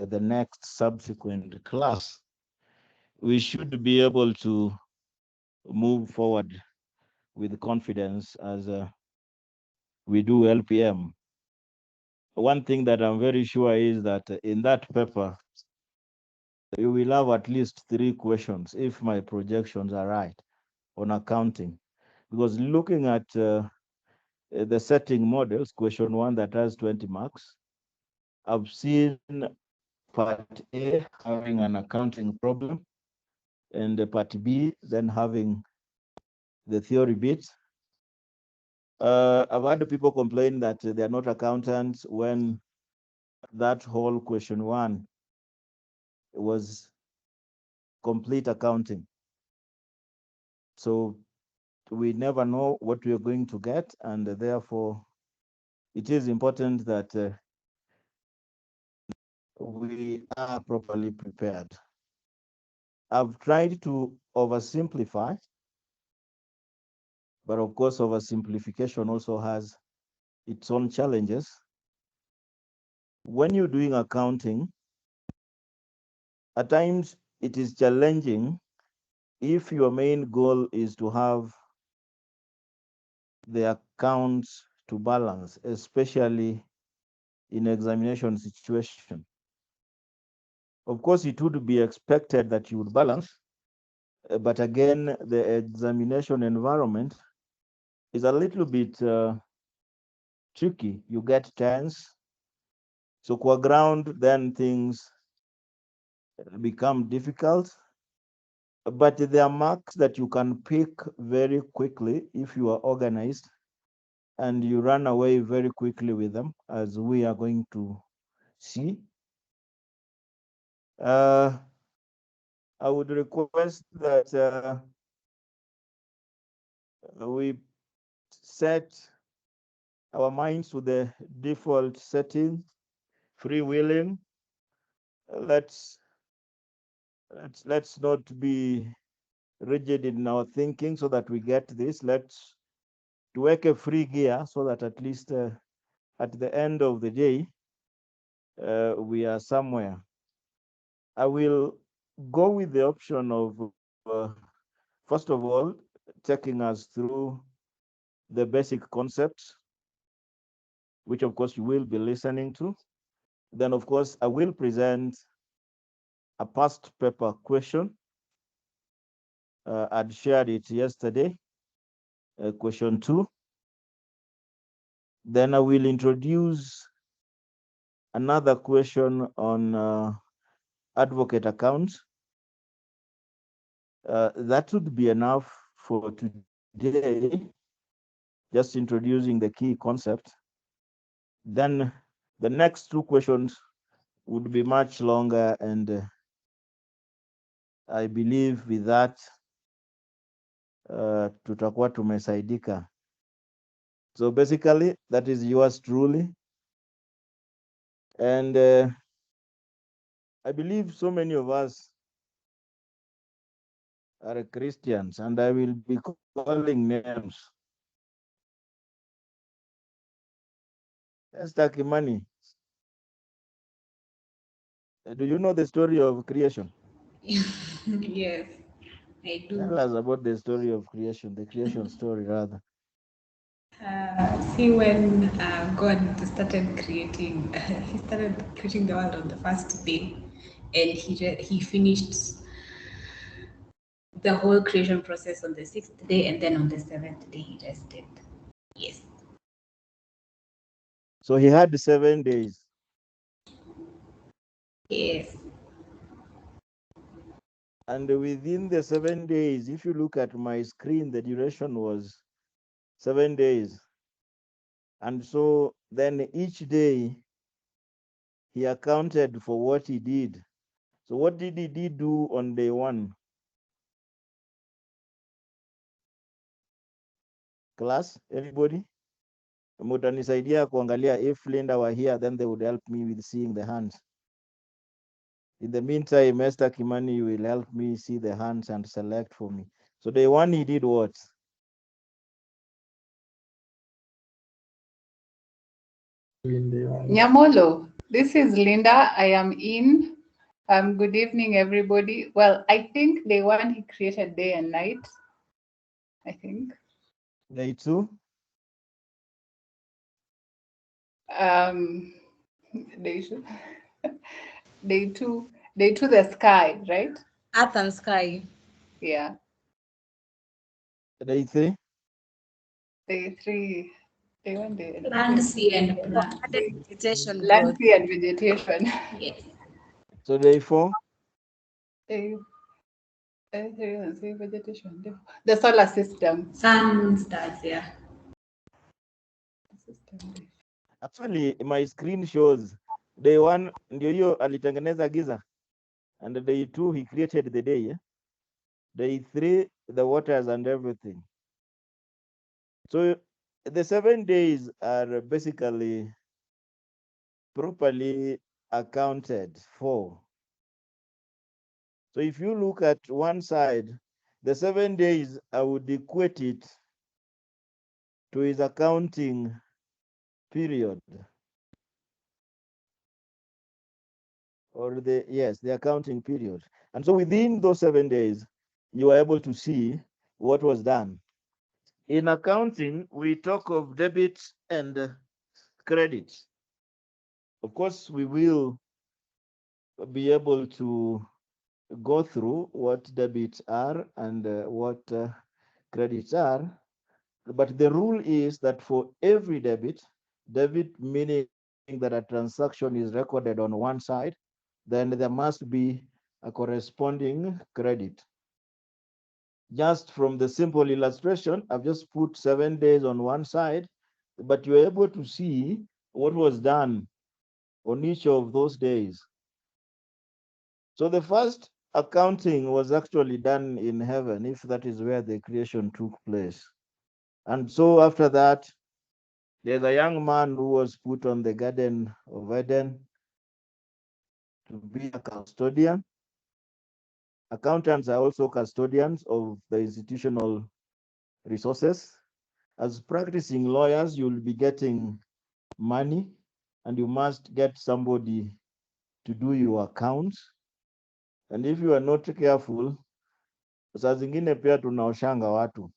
the next subsequent class, we should be able to move forward with confidence as we do LPM. One thing that I'm very sure is that in that paper, you will have at least 3 questions, if my projections are right, on accounting. Because looking at the setting models, question 1 that has 20 marks, I've seen part A having an accounting problem, and the part B then having the theory bit. I've had people complain that they are not accountants when that whole question 1 was complete accounting. So we never know what we are going to get, and therefore it is important that we are properly prepared. I've tried to oversimplify, but of course oversimplification also has its own challenges. When you're doing accounting, at times it is challenging if your main goal is to have the accounts to balance, especially in examination situation. Of course, it would be expected that you would balance, but again, the examination environment is a little bit tricky. You get tense. So qua ground, then things become difficult. But there are marks that you can pick very quickly if you are organized, and you run away very quickly with them, as we are going to see. I would request that we set our minds to the default setting, freewheeling. Let's not be rigid in our thinking so that we get this. Let's work a free gear so that at least at the end of the day, we are somewhere. I will go with the option of, first of all, taking us through the basic concepts, which of course you will be listening to. Then, of course, I will present a past paper question. I'd shared it yesterday, question 2. Then I will introduce another question on advocate accounts. That would be enough for today, just introducing the key concept. Then the next 2 questions would be much longer, and I believe with that tutakuwa tumesaidika. So basically, that is yours truly. And I believe so many of us are Christians, and I will be calling names. Esther Kimani, do you know the story of creation? Yes, I do. Tell us about the story of creation, the creation story rather. See, when God started creating, He started creating the world on the first day, and He finished the whole creation process on the 6th day, and then on the 7th day He rested. Yes. So he had 7 days. Yes. And within the 7 days, if you look at my screen, the duration was 7 days. And so then each day he accounted for what he did. So what did he do on day 1? Class, anybody? Mutanisaidia kuangalia. If Linda were here, then they would help me with seeing the hands. In the meantime, Esther Kimani will help me see the hands and select for me. So day 1, he did what? Nyamolo. This is Linda. I am in. Good evening, everybody. Well, I think day one he created day and night. I think. Day two. Um, day two, day two, day two, the sky, right? Earth and sky. Yeah. Day three. Day three, day one, Land, sea, and no, plant. day, Vegetation land, growth. sea, and vegetation. Yes. So day four. Day, day three, land, sea, vegetation. The solar system. Sun, stars, yeah. System. Actually, my screen shows day one ndio hiyo alitengeneza giza, and day two he created the day. Day three the waters and everything. So the 7 days are basically properly accounted for. So if you look at one side, the 7 days, I would equate it to his accounting period, or the accounting period. And so within those 7 days, you are able to see what was done. In accounting, we talk of debits and credits. Of course, we will be able to go through what debits are and what credits are. But the rule is that for every debit meaning that a transaction is recorded on one side, then there must be a corresponding credit. Just from the simple illustration, I've just put 7 days on one side, but you're able to see what was done on each of those days. So the first accounting was actually done in heaven, if that is where the creation took place. And so after that, there's a young man who was put on the Garden of Eden to be a custodian. Accountants are also custodians of the institutional resources. As practicing lawyers, you'll be getting money, and you must get somebody to do your accounts. And if you are not careful, saa zingine pia tunaoshanga watu,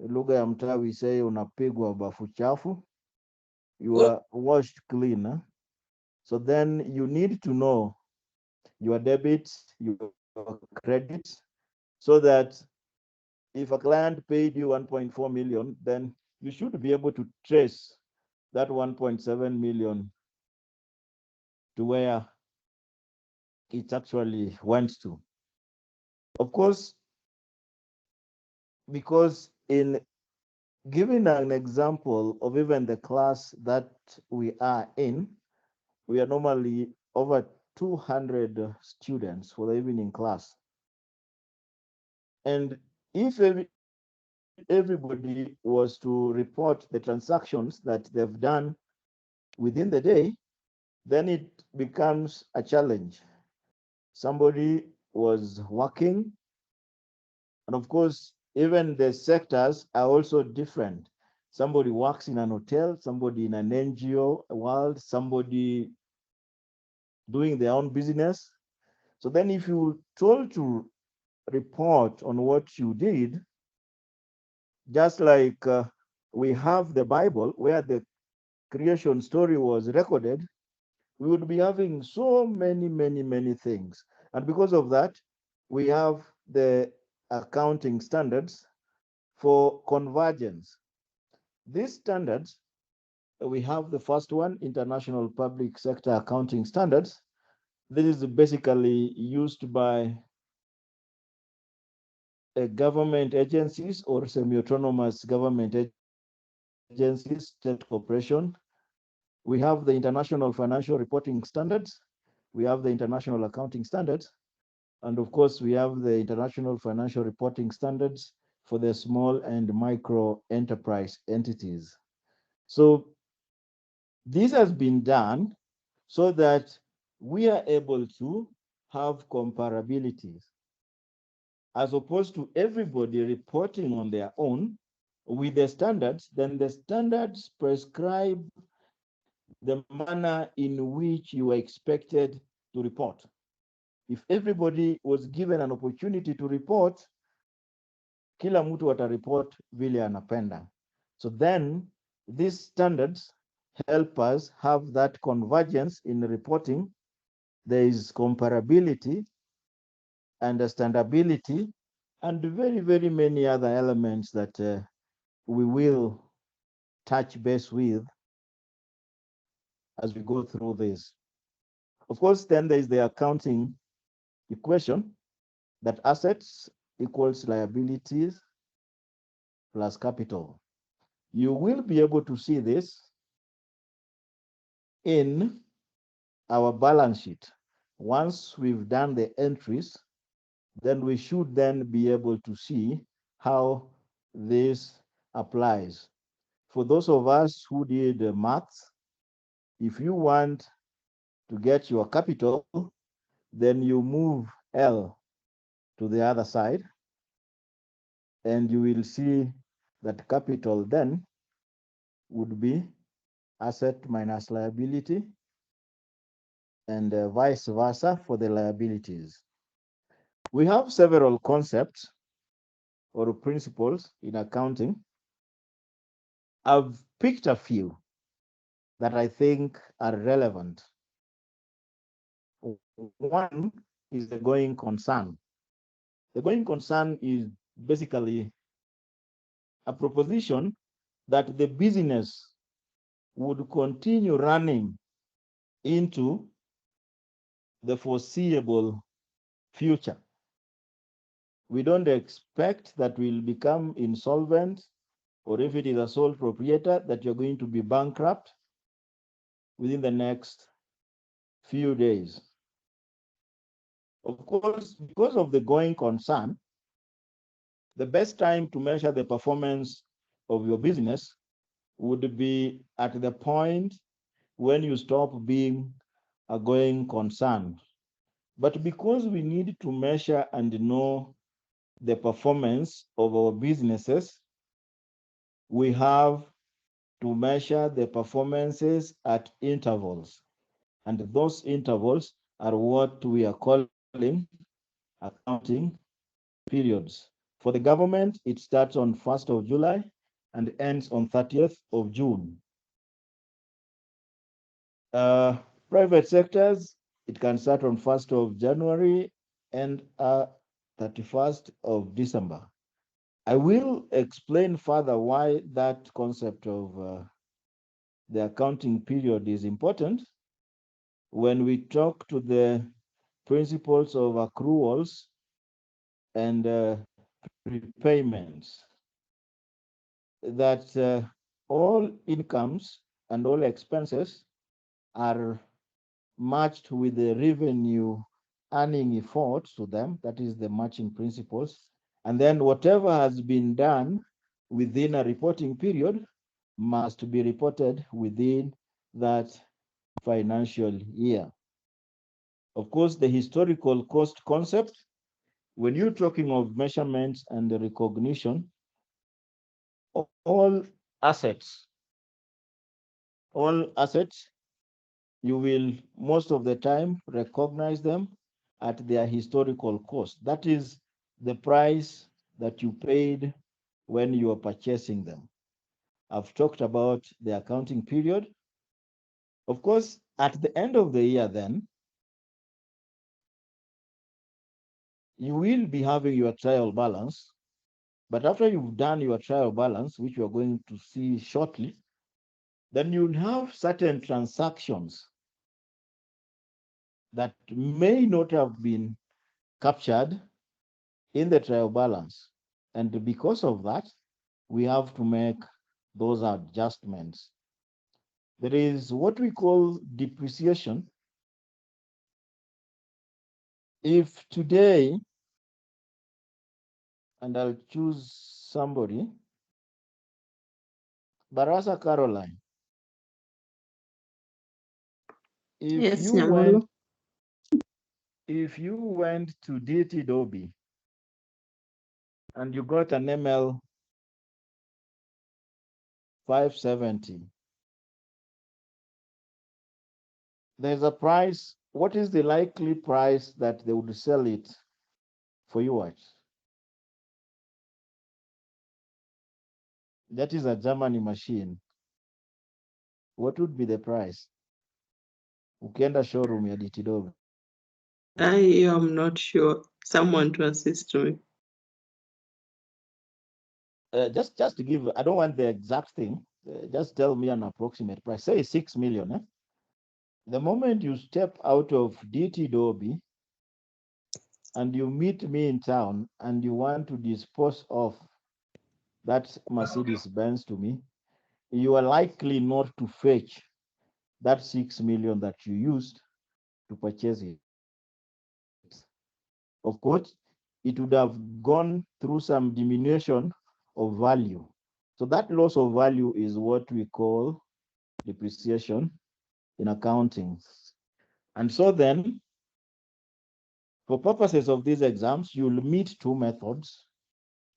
lugha ya mtaa we say unapigwa bafu chafu, you are washed clean. So then you need to know your debits, your credits, so that if a client paid you 1.4 million, then you should be able to trace that 1.7 million to where it actually went to. Of course, because in giving an example of even the class that we are in, we are normally over 200 students for the evening class. And if everybody was to report the transactions that they've done within the day, then it becomes a challenge. Somebody was working, and of course, even the sectors are also different. Somebody works in an hotel, somebody in an NGO world, somebody doing their own business. So then, if you told to report on what you did, just like we have the Bible where the creation story was recorded, we would be having so many things. And because of that, we have the accounting standards for convergence. These standards, we have the first one, International Public Sector Accounting Standards. This is basically used by government agencies or semi-autonomous government agencies, state corporation. We have the International Financial Reporting Standards. We have the International Accounting Standards. And of course, we have the International Financial Reporting Standards for the small and micro enterprise entities. So this has been done so that we are able to have comparabilities as opposed to everybody reporting on their own with the standards. Then the standards prescribe the manner in which you are expected to report. If everybody was given an opportunity to report, kila mtu atareport vile anapenda. So then these standards help us have that convergence in reporting. There is comparability, understandability, and very, very many other elements that we will touch base with as we go through this. Of course, then there is the accounting equation that assets equals liabilities plus capital. You will be able to see this in our balance sheet. Once we've done the entries, then we should then be able to see how this applies. For those of us who did maths, if you want to get your capital, then you move L to the other side, and you will see that capital then would be asset minus liability, and vice versa for the liabilities. We have several concepts or principles in accounting. I've picked a few that I think are relevant. One is the going concern. The going concern is basically a proposition that the business would continue running into the foreseeable future. We don't expect that we'll become insolvent, or if it is a sole proprietor, that you're going to be bankrupt within the next few days. Of course, because of the going concern, the best time to measure the performance of your business would be at the point when you stop being a going concern. But because we need to measure and know the performance of our businesses, we have to measure the performances at intervals. And those intervals are what we are calling accounting periods. For the government, it starts on 1st of July and ends on 30th of June. Private sectors, it can start on 1st of January and 31st of December. I will explain further why that concept of the accounting period is important when we talk to the principles of accruals and repayments, that all incomes and all expenses are matched with the revenue earning effort to them. That is the matching principles. And then whatever has been done within a reporting period must be reported within that financial year. Of course, the historical cost concept, when you're talking of measurements and the recognition, all assets, you will most of the time recognize them at their historical cost. That is the price that you paid when you are purchasing them. I've talked about the accounting period. Of course, at the end of the year, then, you will be having your trial balance. But after you've done your trial balance, which you're going to see shortly, then you'll have certain transactions that may not have been captured in the trial balance. And because of that, we have to make those adjustments. There is what we call depreciation. If today, and I'll choose somebody, Barasa Caroline, if Yes, you Nyamulu. went to DT Dobby and you got an ML 570, there's a price. What is the likely price that they would sell it for you at? That is a Germany machine. What would be the price? Ukienda showroom ya Ditidogo. I am not sure. Someone to assist me. Just to give, I don't want the exact thing. Just tell me an approximate price. Say 6 million. The moment you step out of DT Dobby and you meet me in town and you want to dispose of that Mercedes Benz to me, you are likely not to fetch that 6 million that you used to purchase it. Of course, it would have gone through some diminution of value. So that loss of value is what we call depreciation in accounting. And so then, for purposes of these exams, you'll meet two methods: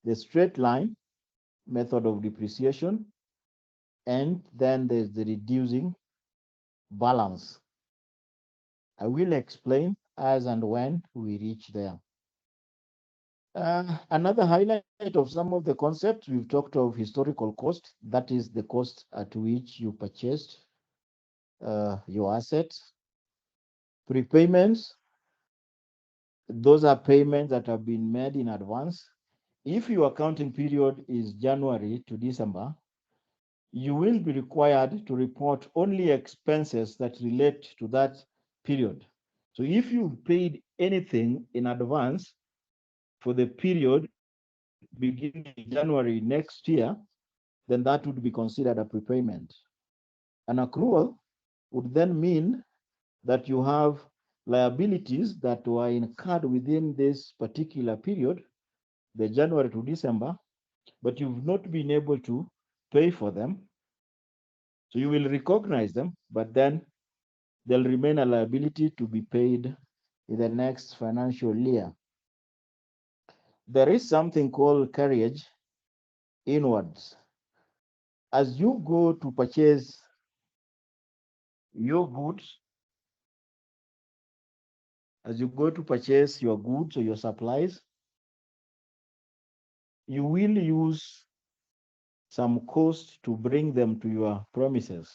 the straight line method of depreciation, and then there's the reducing balance. I will explain as and when we reach there. Another highlight of some of the concepts, we've talked of historical cost, that is the cost at which you purchased your assets. Prepayments, those are payments that have been made in advance. If your accounting period is January to December, you will be required to report only expenses that relate to that period. So if you paid anything in advance for the period beginning January next year, then that would be considered a prepayment. An accrual would then mean that you have liabilities that were incurred within this particular period, the January to December, but you've not been able to pay for them. So you will recognize them, but then they'll remain a liability to be paid in the next financial year. There is something called carriage inwards. As you go to purchase your goods, as you go to purchase your goods or your supplies, you will use some cost to bring them to your premises.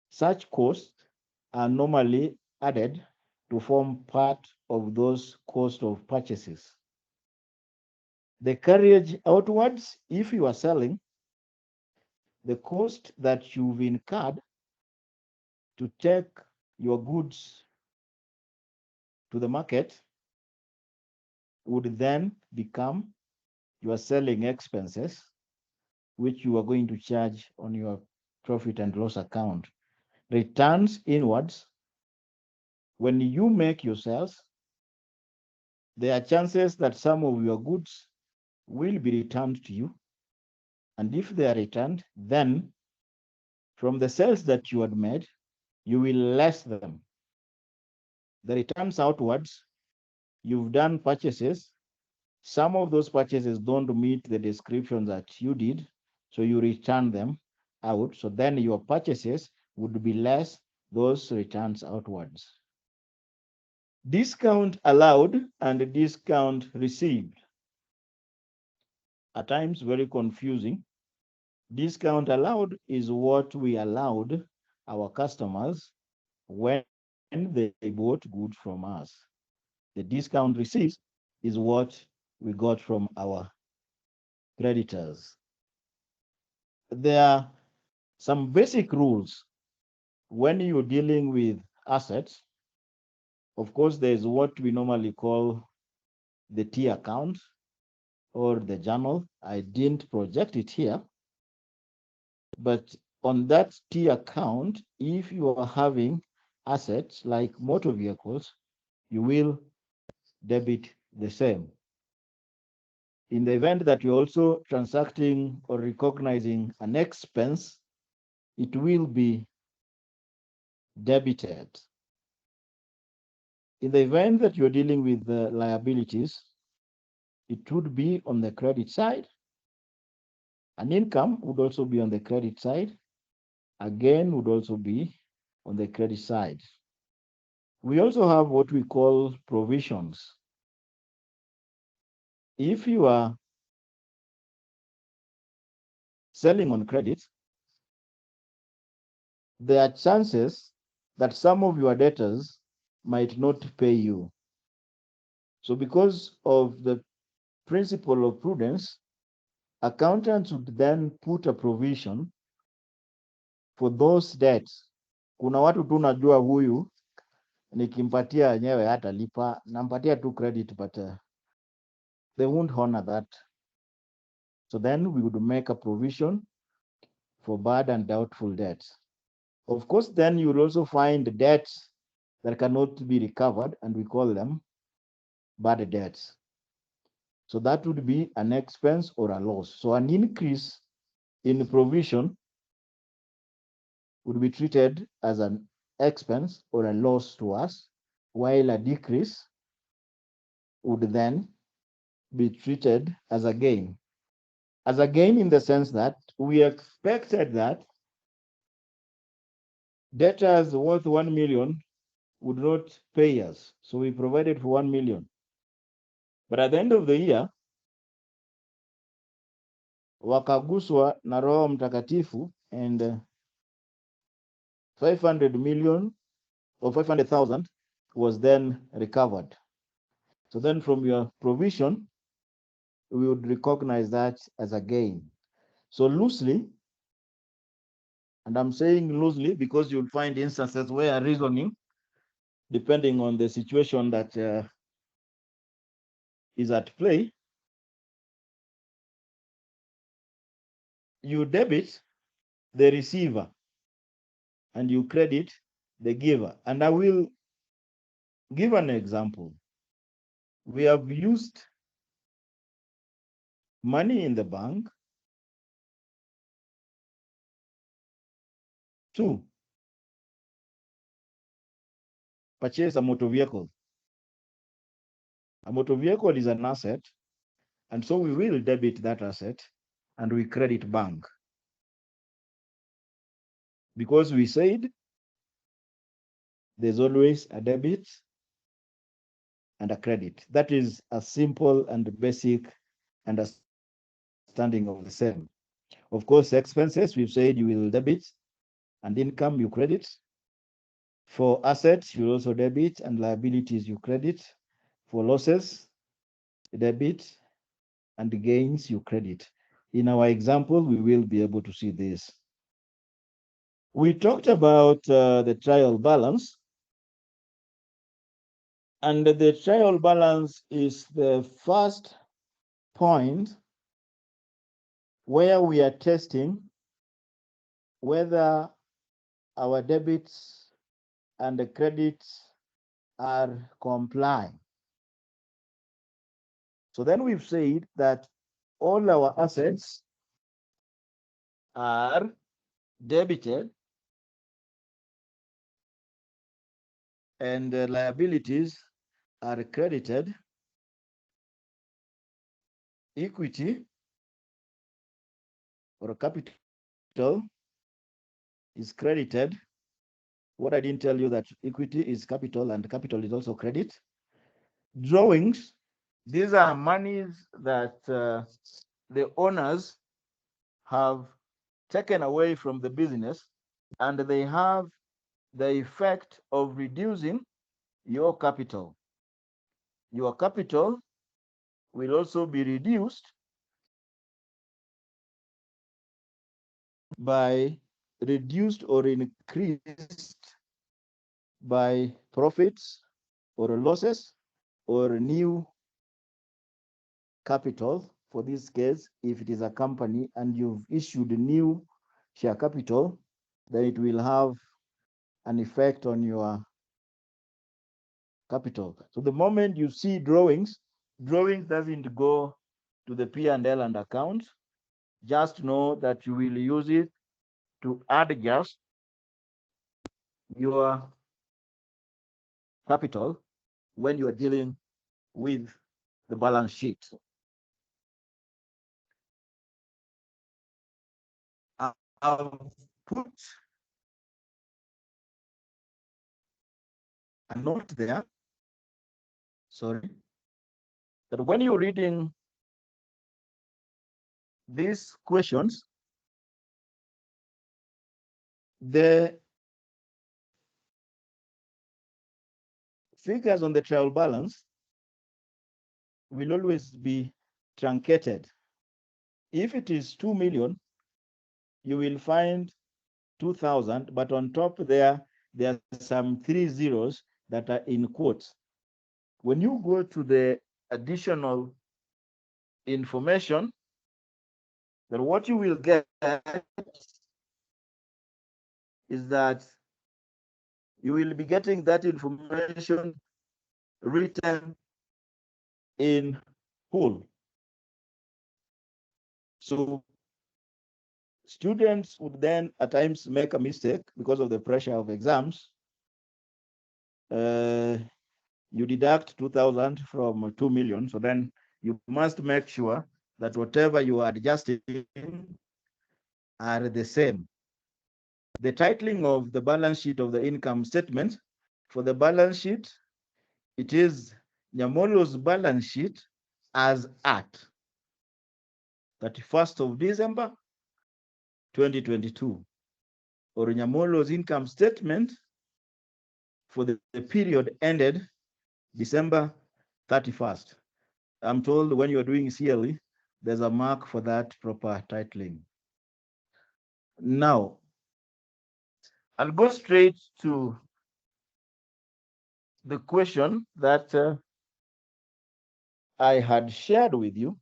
Such costs are normally added to form part of those cost of purchases. The carriage outwards, if you are selling, the cost that you've incurred to take your goods to the market would then become your selling expenses, which you are going to charge on your profit and loss account. Returns inwards, when you make your sales, there are chances that some of your goods will be returned to you. And if they are returned, then from the sales that you had made, you will less them. The returns outwards, you've done purchases. Some of those purchases don't meet the description that you did, so you return them out. So then your purchases would be less those returns outwards. Discount allowed and discount received. At times, very confusing. Discount allowed is what we allowed our customers when they bought goods from us. The discount received is what we got from our creditors. There are some basic rules when you're dealing with assets. Of course, there's what we normally call the T account or the journal. I didn't project it here, but on that T account, if you are having assets like motor vehicles, you will debit the same. In the event that you're also transacting or recognizing an expense, it will be debited. In the event that you're dealing with the liabilities, it would be on the credit side. An income would also be on the credit side. A gain would also be on the credit side. We also have what we call provisions. If you are selling on credit, there are chances that some of your debtors might not pay you. So, because of the principle of prudence, accountants would then put a provision for those debts. Kuna watu tu najua huyu nikimpatia yenyewe hatalipa, nampatia tu credit, but they won't honor that. So then we would make a provision for bad and doubtful debts. Of course, then you will also find debts that cannot be recovered, and we call them bad debts. So that would be an expense or a loss. So an increase in provision would be treated as an expense or a loss to us, while a decrease would then be treated as a gain. As a gain in the sense that we expected that debtors worth 1 million would not pay us. So we provided for 1 million. But at the end of the year, wakaguswa na Roho Mtakatifu, and 500 million or 500,000 was then recovered. So then from your provision, we would recognize that as a gain. So loosely, and I'm saying loosely because you'll find instances where reasoning, depending on the situation that is at play, you debit the receiver and you credit the giver. And I will give an example. We have used money in the bank to purchase a motor vehicle. A motor vehicle is an asset, and so we will debit that asset and we credit bank. Because we said there's always a debit and a credit. That is a simple and basic understanding of the same. Of course, expenses, we've said you will debit, and income you credit. For assets, you also debit, and liabilities you credit. For losses, debit, and gains you credit. In our example, we will be able to see this. We talked about the trial balance, and the trial balance is the first point where we are testing whether our debits and the credits are complying. So then we've said that all our assets are debited and the liabilities are credited. Equity or capital is credited. What I didn't tell you that equity is capital and capital is also credit. Drawings, these are monies that the owners have taken away from the business, and they have the effect of reducing your capital. Your capital will also be reduced by reduced or increased by profits or losses or new capital. For this case, if it is a company and you've issued new share capital, then it will have an effect on your capital. So the moment you see drawings doesn't go to the P&L and account. Just know that you will use it to adjust your capital when you are dealing with the balance sheet. I've put a note there, sorry, that when you're reading these questions, the figures on the trial balance will always be truncated. If it is 2 million, you will find 2,000, but on top there are some 3 zeros that are in quotes. When you go to the additional information, then what you will get is that you will be getting that information written in whole. So students would then at times make a mistake because of the pressure of exams. You deduct 2,000 from 2 million. So then you must make sure that whatever you are adjusting are the same. The titling of the balance sheet of the income statement, for the balance sheet, it is Nyamolo's balance sheet as at 31st of December 2022, or Nyamolo's income statement for the period ended December 31st. I'm told when you're doing CLE, there's a mark for that proper titling. Now, I'll go straight to the question that I had shared with you.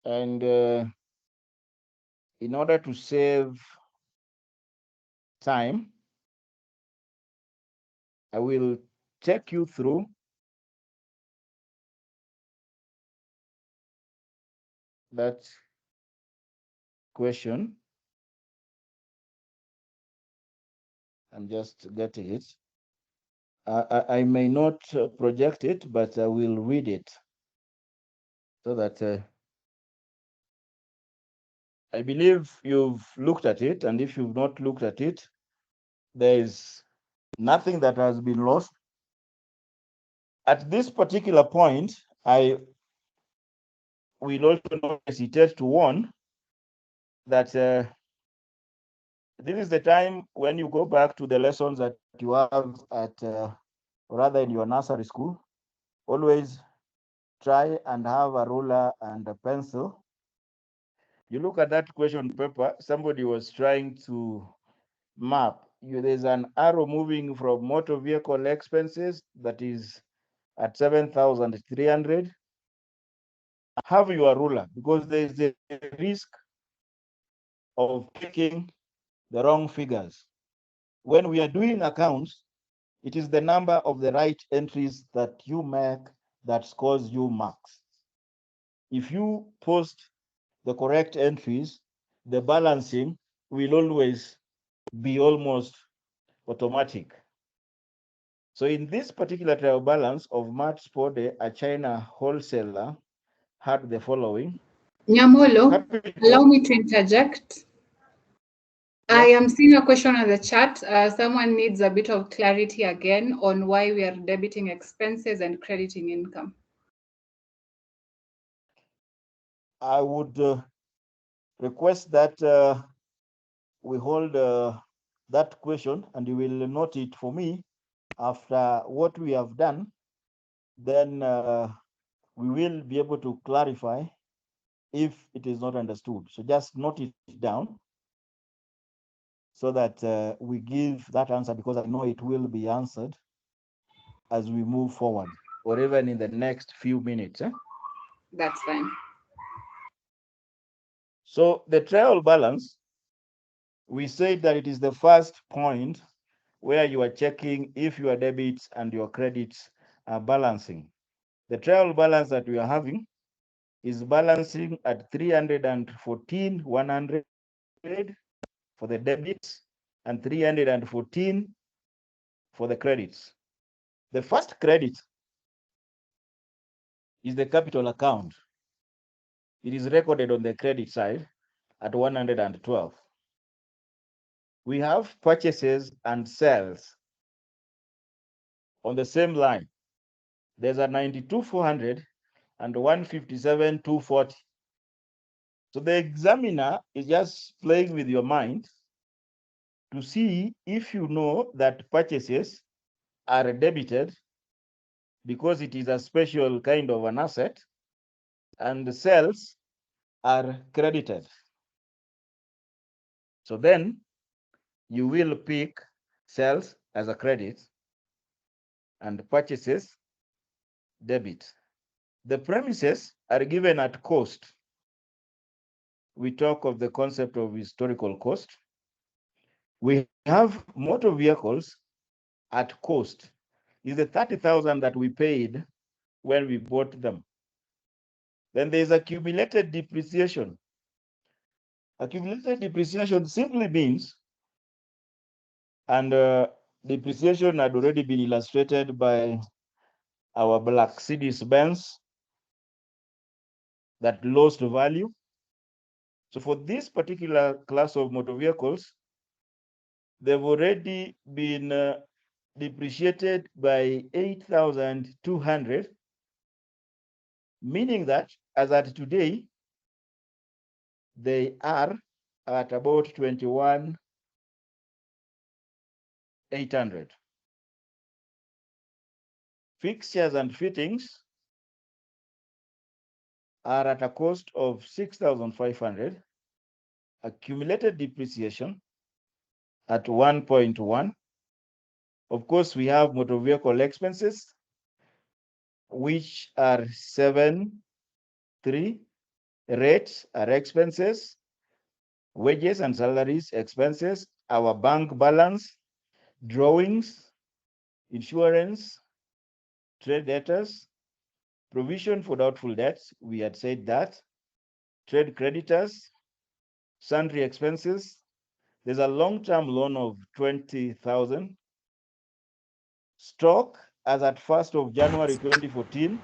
And in order to save time, I will take you through that question. I'm just getting it. I may not project it, but I will read it so that I believe you've looked at it. And if you've not looked at it, there is nothing that has been lost. At this particular point, I will also not hesitate to warn that this is the time when you go back to the lessons that you have at, rather in your nursery school. Always try and have a ruler and a pencil. You look at that question paper, somebody was trying to map. There's an arrow moving from motor vehicle expenses that is at 7,300. Have your ruler, because there is a risk of picking the wrong figures. When we are doing accounts, it is the number of the right entries that you make that scores you marks. If you post the correct entries, the balancing will always be almost automatic. So in this particular trial balance of March Spode, a China wholesaler had the following. Nyamolo, allow me to interject. I Yes. am seeing a question on the chat. Someone needs a bit of clarity again on why we are debiting expenses and crediting income. I would request that we hold that question, and you will note it for me after what we have done. Then we will be able to clarify if it is not understood. So just note it down so that we give that answer, because I know it will be answered as we move forward, or even in the next few minutes. That's fine. So the trial balance, we said that it is the first point where you are checking if your debits and your credits are balancing. The trial balance that we are having is balancing at 314,100 for the debits and 314 for the credits. The first credit is the capital account. It is recorded on the credit side at 112. We have purchases and sales on the same line. There's a 92,400 and 157,240. So the examiner is just playing with your mind to see if you know that purchases are debited because it is a special kind of an asset, and the sales are credited. So then you will pick sales as a credit and purchases debit. The premises are given at cost. We talk of the concept of historical cost. We have motor vehicles at cost. Is the 30,000 that we paid when we bought them. Then there's accumulated depreciation. Accumulated depreciation simply means, and depreciation had already been illustrated by our black Mercedes Benz that lost value. So for this particular class of motor vehicles, they've already been depreciated by 8,200, meaning that as at today, they are at about 21,800. Fixtures and fittings are at a cost of 6,500. Accumulated depreciation at 1.1. Of course, we have motor vehicle expenses, which are 7.3. Rates are expenses, wages and salaries expenses, our bank balance, drawings, insurance, trade debtors, provision for doubtful debts, we had said that, trade creditors, sundry expenses. There's a long-term loan of 20,000. Stock as at 1st of January 2014.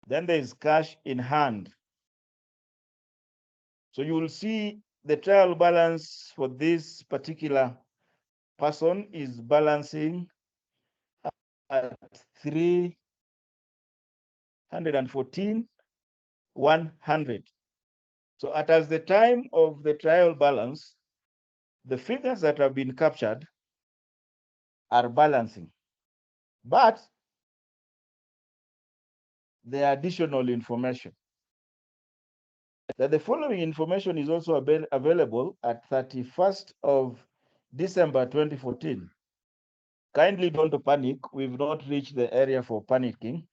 Then there is cash in hand. So you will see the trial balance for this particular person is balancing at 314,100. So as the time of the trial balance, the figures that have been captured are balancing, but there are additional information. That the following information is also available at 31st of December 2014. Kindly don't panic. We've not reached the area for panicking.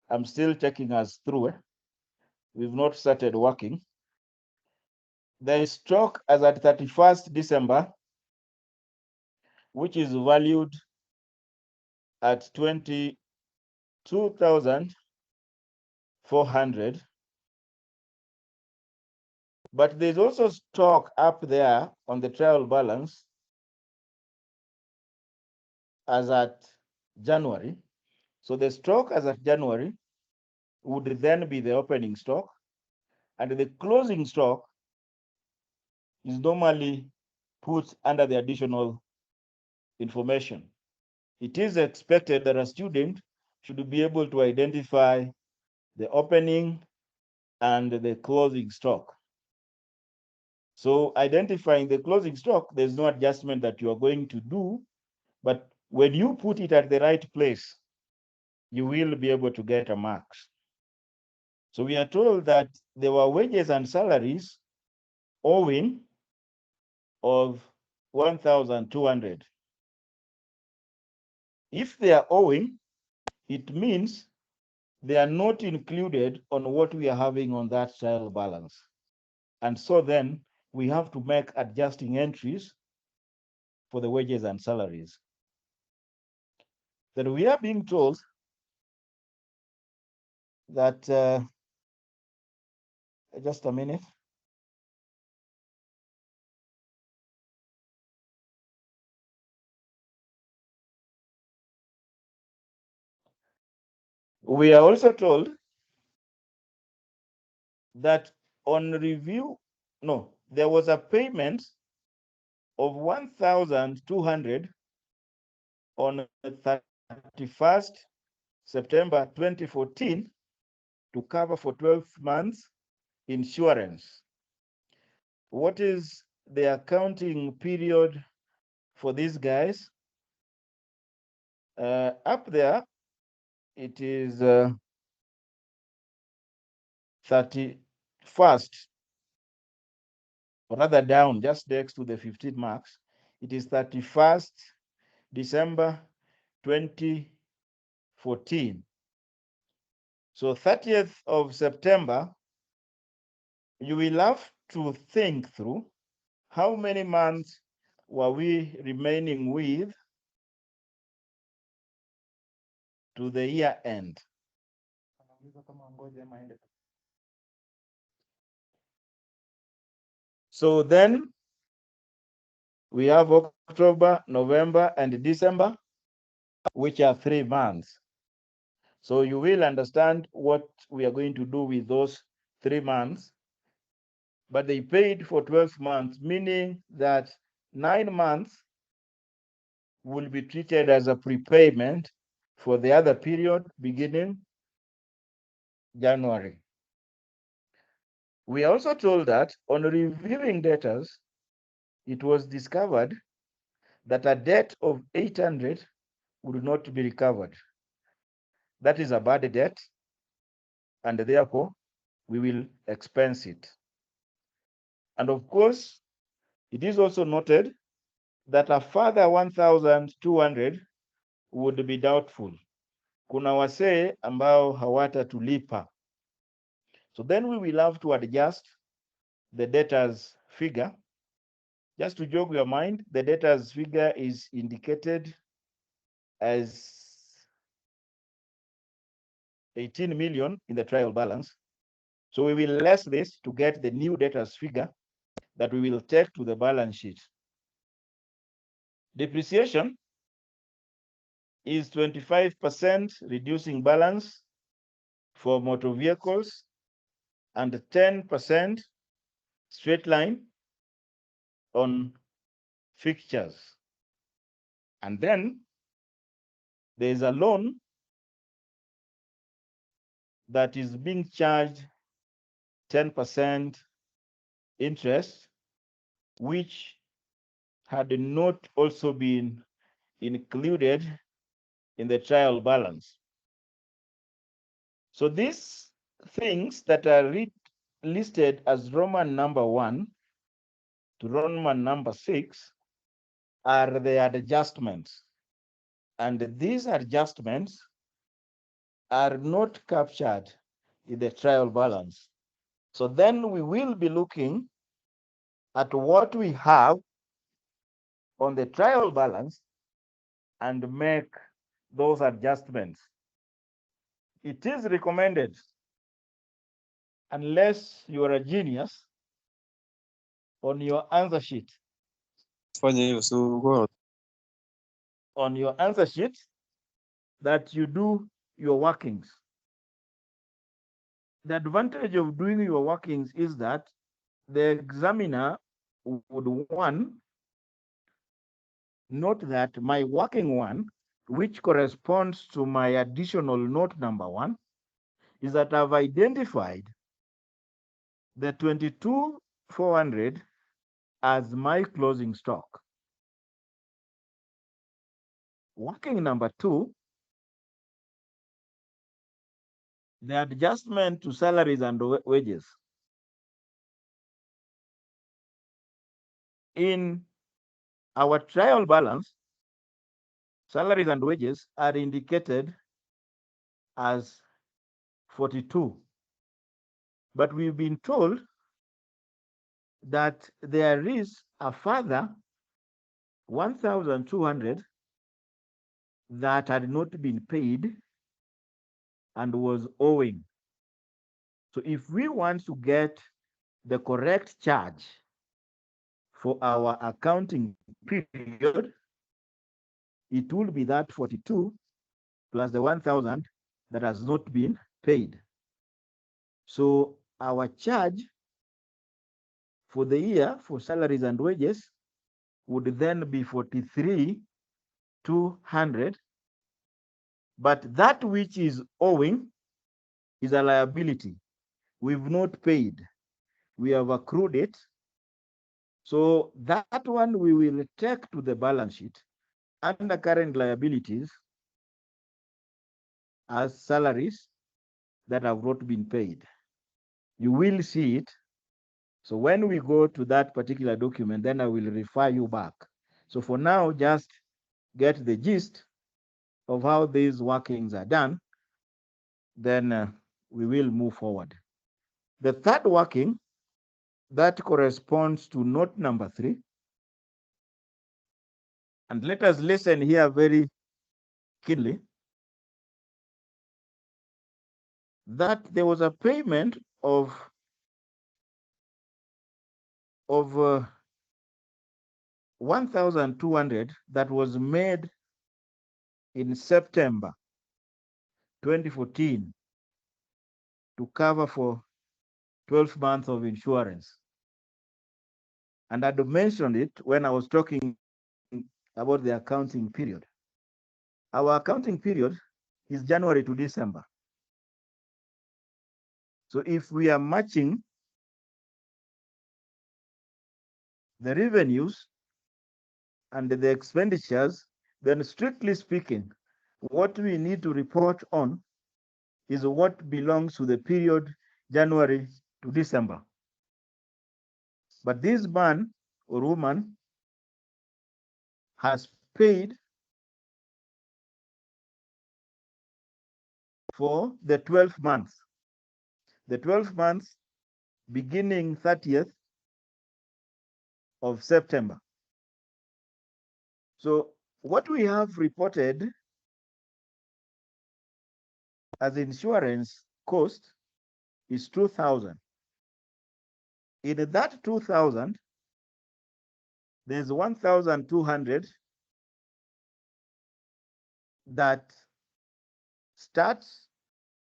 I'm still checking us through. We've not started working. There is stock as at 31st December, which is valued at 22,400. But there's also stock up there on the trial balance as at January. So the stock as at January would then be the opening stock, and the closing stock is normally put under the additional information. It is expected that a student should be able to identify the opening and the closing stock. So identifying the closing stock, there's no adjustment that you are going to do, but when you put it at the right place, you will be able to get a marks. So we are told that there were wages and salaries owing of 1,200. If they are owing, it means they are not included on what we are having on that trial balance. And so then we have to make adjusting entries for the wages and salaries. Then we are being told that, just a minute. We are also told that on review, there was a payment of 1,200 on 31st September 2014 to cover for 12 months insurance. What is the accounting period for these guys? Up there, it is 31st, or rather down just next to the 15 marks. It is 31st December 2014. So 30th of September, you will have to think through how many months were we remaining with to the year end. So then we have October, November, and December, which are 3 months. So you will understand what we are going to do with those 3 months. But they paid for 12 months, meaning that 9 months will be treated as a prepayment for the other period beginning January. We are also told that on reviewing debtors, it was discovered that a debt of 800 would not be recovered. That is a bad debt, and therefore we will expense it. And of course, it is also noted that a further 1,200 would be doubtful. Kuna wasee ambao hawatatulipa. So then we will have to adjust the debtors figure. Just to jog your mind, the debtors figure is indicated as 18 million in the trial balance. So we will less this to get the new debtors figure that we will take to the balance sheet. Depreciation is 25% reducing balance for motor vehicles and 10% straight line on fixtures. And then there is a loan that is being charged 10% interest, which had not also been included in the trial balance. So these things that are listed as Roman number 1 to Roman number 6 are the adjustments. And these adjustments are not captured in the trial balance. So then we will be looking at what we have on the trial balance and make those adjustments. It is recommended, unless you are a genius, on your answer sheet. On your answer sheet, that you do your workings. The advantage of doing your workings is that the examiner would, one, note that my working one, which corresponds to my additional note number 1, is that I've identified the 22,400 as my closing stock. Working number 2, the adjustment to salaries and wages. In our trial balance, salaries and wages are indicated as 42. But we've been told that there is a further 1,200 that had not been paid and was owing. So if we want to get the correct charge for our accounting period, it will be that 42 plus the 1,000 that has not been paid. So our charge for the year for salaries and wages would then be 43 200, but that which is owing is a liability. We've not paid. We have accrued it. So that one we will take to the balance sheet under current liabilities as salaries that have not been paid. You will see it. So when we go to that particular document, then I will refer you back. So for now, just get the gist of how these workings are done, then we will move forward. The third working that corresponds to note number 3, and let us listen here very keenly, that there was a payment of 1,200 that was made in September 2014 to cover for 12 months of insurance. And I mentioned it when I was talking about the accounting period. Our accounting period is January to December. So if we are matching the revenues and the expenditures, then strictly speaking, what we need to report on is what belongs to the period January to December. But this man or woman has paid for the 12 months. The 12 months beginning 30th of September. So what we have reported as insurance cost is 2,000. In that 2,000, there's 1,200 that starts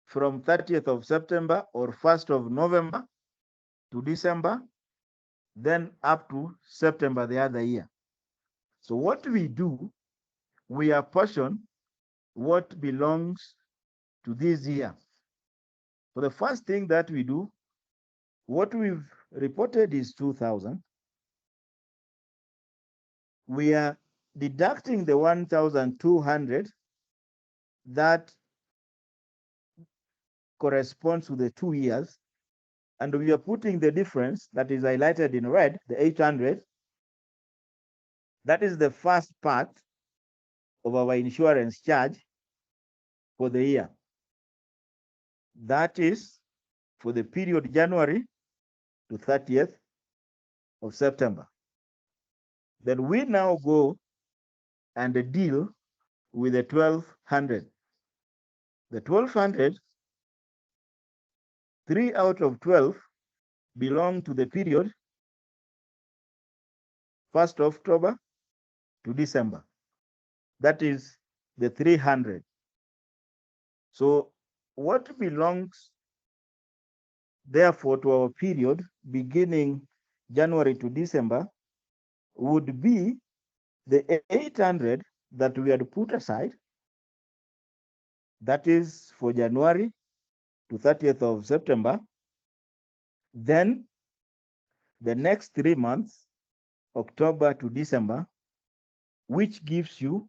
from 30th of September or 1st of November to December, then up to September the other year. So what we do, we apportion what belongs to this year. So the first thing that we do, what we've reported is 2,000. We are deducting the 1,200 that corresponds to the 2 years, and we are putting the difference that is highlighted in red, the 800. That is the first part of our insurance charge for the year. That is for the period January to 30th of September. Then we now go and deal with the 1,200. The 1,200, 3 out of 12 belong to the period 1st October to December. That is the 300. So what belongs therefore to our period beginning January to December would be the 800 that we had put aside. That is for January to 30th of September. Then the next 3 months, October to December, which gives you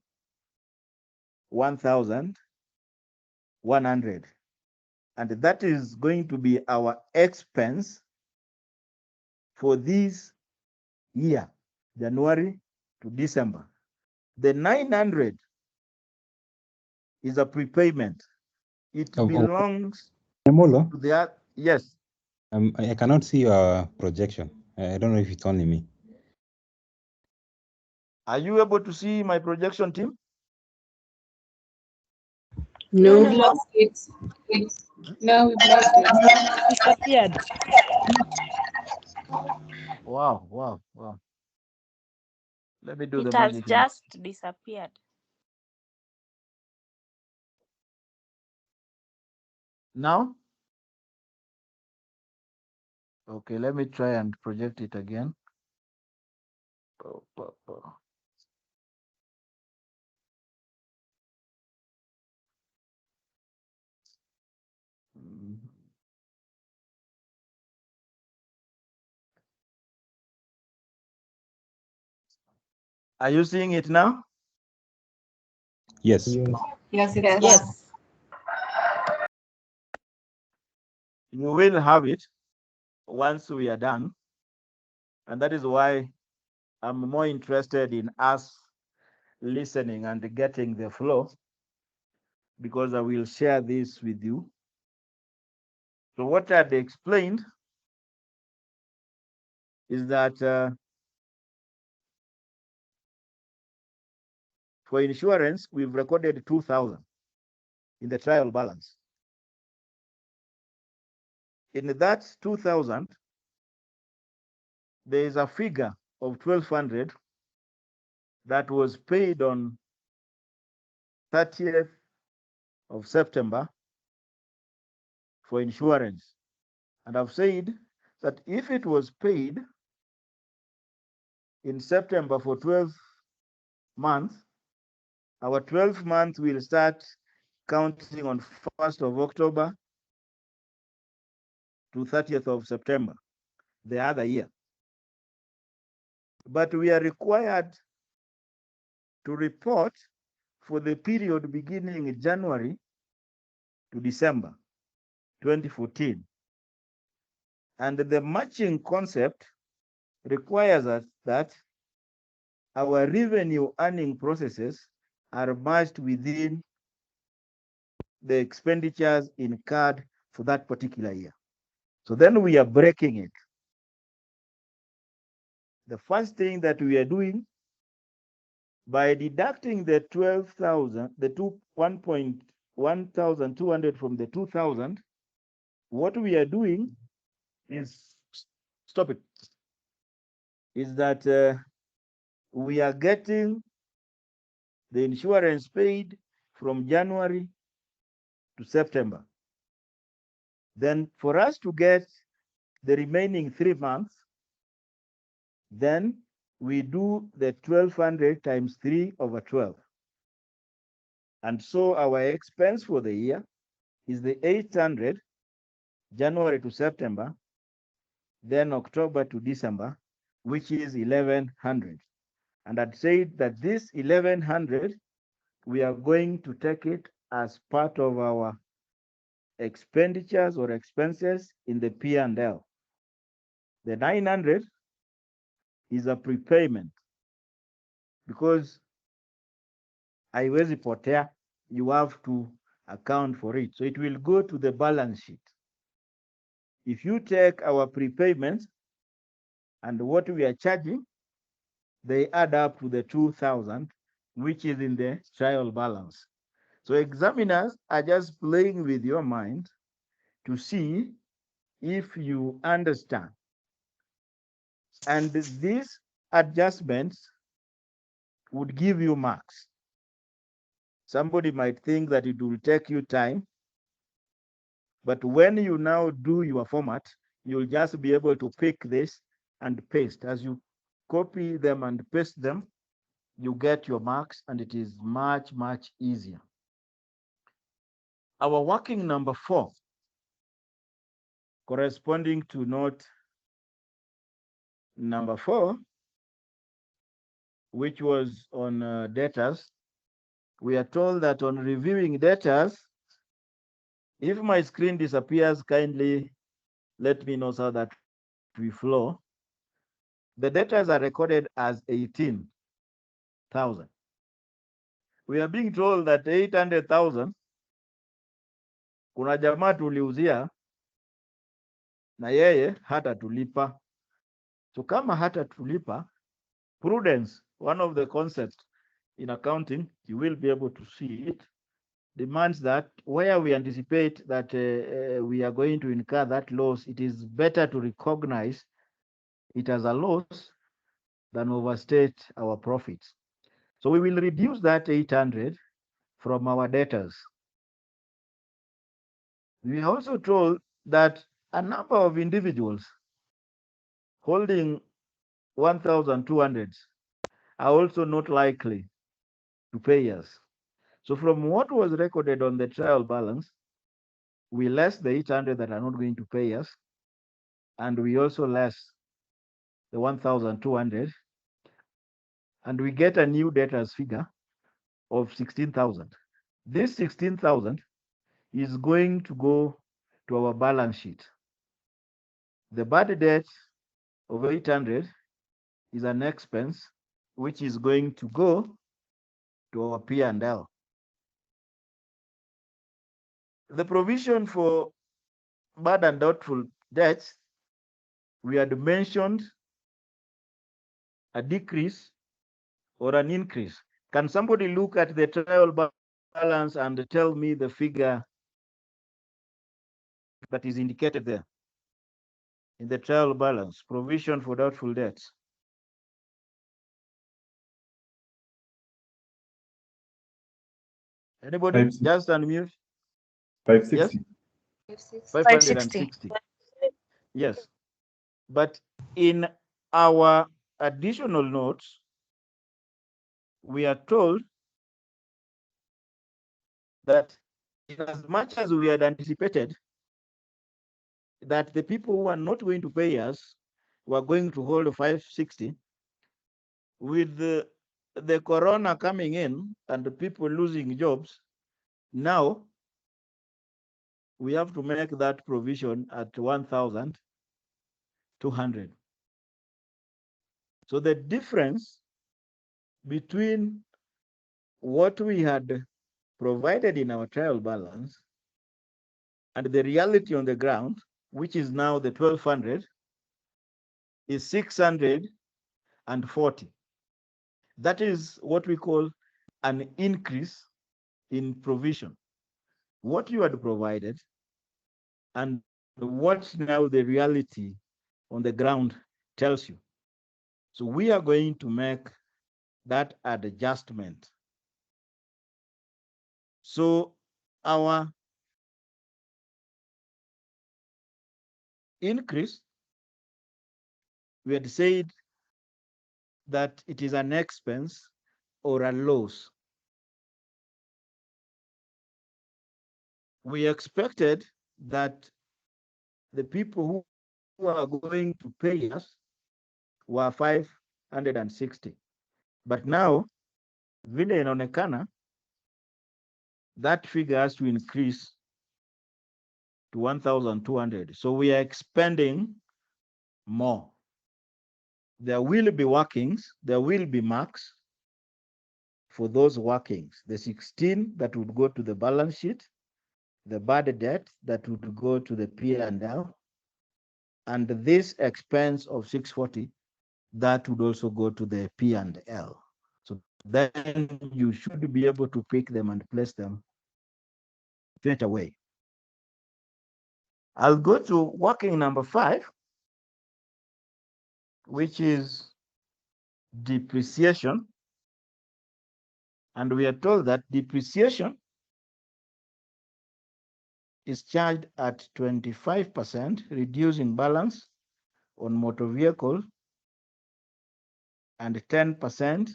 1,100. And that is going to be our expense for this year, January to December. The 900 is a prepayment. It belongs Nemolo, to the, yes. I cannot see your projection. I don't know if it's only me. Are you able to see my projection, team? No, No. we lost it. No, we've lost it. Disappeared. Wow. Let me do the It has magic. just disappeared. Now? Okay, let me try and project it again. Are you seeing it now? Yes. Yes, it's Yes. back. You will have it once we are done. And that is why I'm more interested in us listening and getting the flow, because I will share this with you. So what I had explained is that for insurance, we've recorded 2,000 in the trial balance. In that 2,000, there is a figure of 1,200 that was paid on 30th of September for insurance. And I've said that if it was paid in September for 12 months, our 12th month will start counting on 1st of October to 30th of September, the other year. But we are required to report for the period beginning January to December 2014. And the matching concept requires us that our revenue earning processes are matched within the expenditures incurred for that particular year. So then we are breaking it. The first thing that we are doing, by deducting the 12,000, the 1,200 from the 2,000, what we are doing is, stop it, is that we are getting the insurance paid from January to September. Then for us to get the remaining 3 months, then we do the 1,200 times 3 over 12. And so our expense for the year is the 800, January to September, then October to December, which is 1,100. And I'd said that this 1,100, we are going to take it as part of our expenditures or expenses in the P&L. The 900 is a prepayment, because haiwezi potea, you have to account for it. So it will go to the balance sheet. If you take our prepayments and what we are charging, they add up to the 2,000, which is in the trial balance. So examiners are just playing with your mind to see if you understand. And these adjustments would give you marks. Somebody might think that it will take you time, but when you now do your format, you'll just be able to pick this and paste. As you copy them and paste them, you get your marks, and it is much, much easier. Our working number 4, corresponding to note number 4, which was on debtors, we are told that on reviewing debtors, if my screen disappears, kindly let me know so that we flow. The debtors are recorded as 18,000. We are being told that 800,000, kuna jamaa tuliuzia na yeye hata tulipa. So kama hata tulipa, prudence, one of the concepts in accounting, you will be able to see it, demands that where we anticipate that we are going to incur that loss, it is better to recognize it as a loss than overstate our profits. So we will reduce that 800 from our debtors. We are also told that a number of individuals holding 1,200 are also not likely to pay us. So from what was recorded on the trial balance, we less the 800 that are not going to pay us, and we also less the 1,200, and we get a new debtors figure of 16,000. This 16,000 is going to go to our balance sheet. The bad debt of 800 is an expense which is going to go to our P&L. The provision for bad and doubtful debts, we had mentioned a decrease or an increase. Can somebody look at the trial balance and tell me the figure that is indicated there in the trial balance, provision for doubtful debts? Anybody? Just unmute. 560. Yes? 560. Yes. But in our additional notes, we are told that in as much as we had anticipated that the people who are not going to pay us were going to hold 560, with the corona coming in and the people losing jobs, now we have to make that provision at 1,200. So the difference between what we had provided in our trial balance and the reality on the ground, which is now the 1,200, is 640. That is what we call an increase in provision. What you had provided and what now the reality on the ground tells you. So we are going to make that adjustment. So our increase, we had said that it is an expense or a loss. We expected that the people who are going to pay us were 560. But now, vile inaonekana, that figure has to increase to 1,200. So we are expending more. There will be workings, there will be marks for those workings. The 16 that would go to the balance sheet, the bad debt that would go to the P&L, and this expense of 640 that would also go to the P&L. So then you should be able to pick them and place them straight away. I'll go to working number 5, which is depreciation. And we are told that depreciation is charged at 25%, reducing balance on motor vehicle, and 10%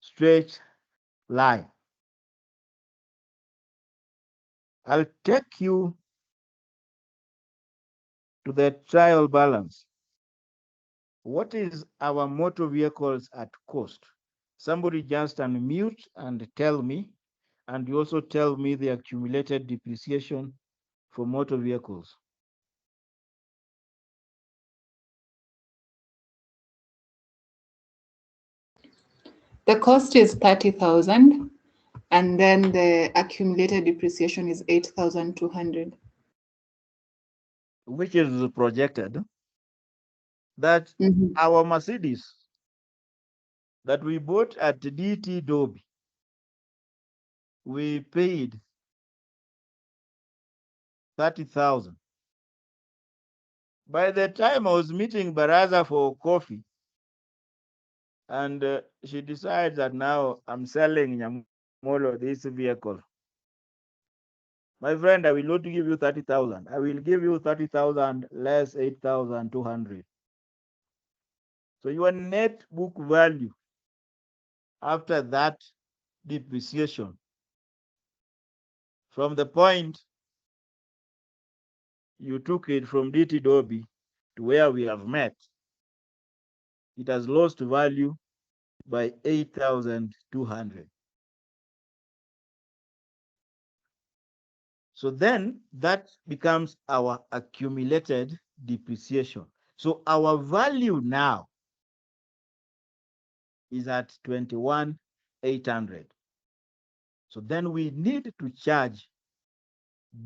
straight line. I'll take you to the trial balance. What is our motor vehicles at cost? Somebody just unmute and tell me, and you also tell me the accumulated depreciation for motor vehicles. The cost is 30,000, and then the accumulated depreciation is 8,200. Which is projected that Mhm. our Mercedes that we bought at DT Dobie, we paid 30,000. By the time I was meeting Baraza for coffee, and she decides that now I'm selling Nyamolo this vehicle. My friend, I will not give you 30,000. I will give you 30,000 less 8,200. So your net book value after that depreciation from the point you took it from DT Dobie to where we have met it has lost value by 8,200. So then that becomes our accumulated depreciation. So our value now is at 21,800. So then we need to charge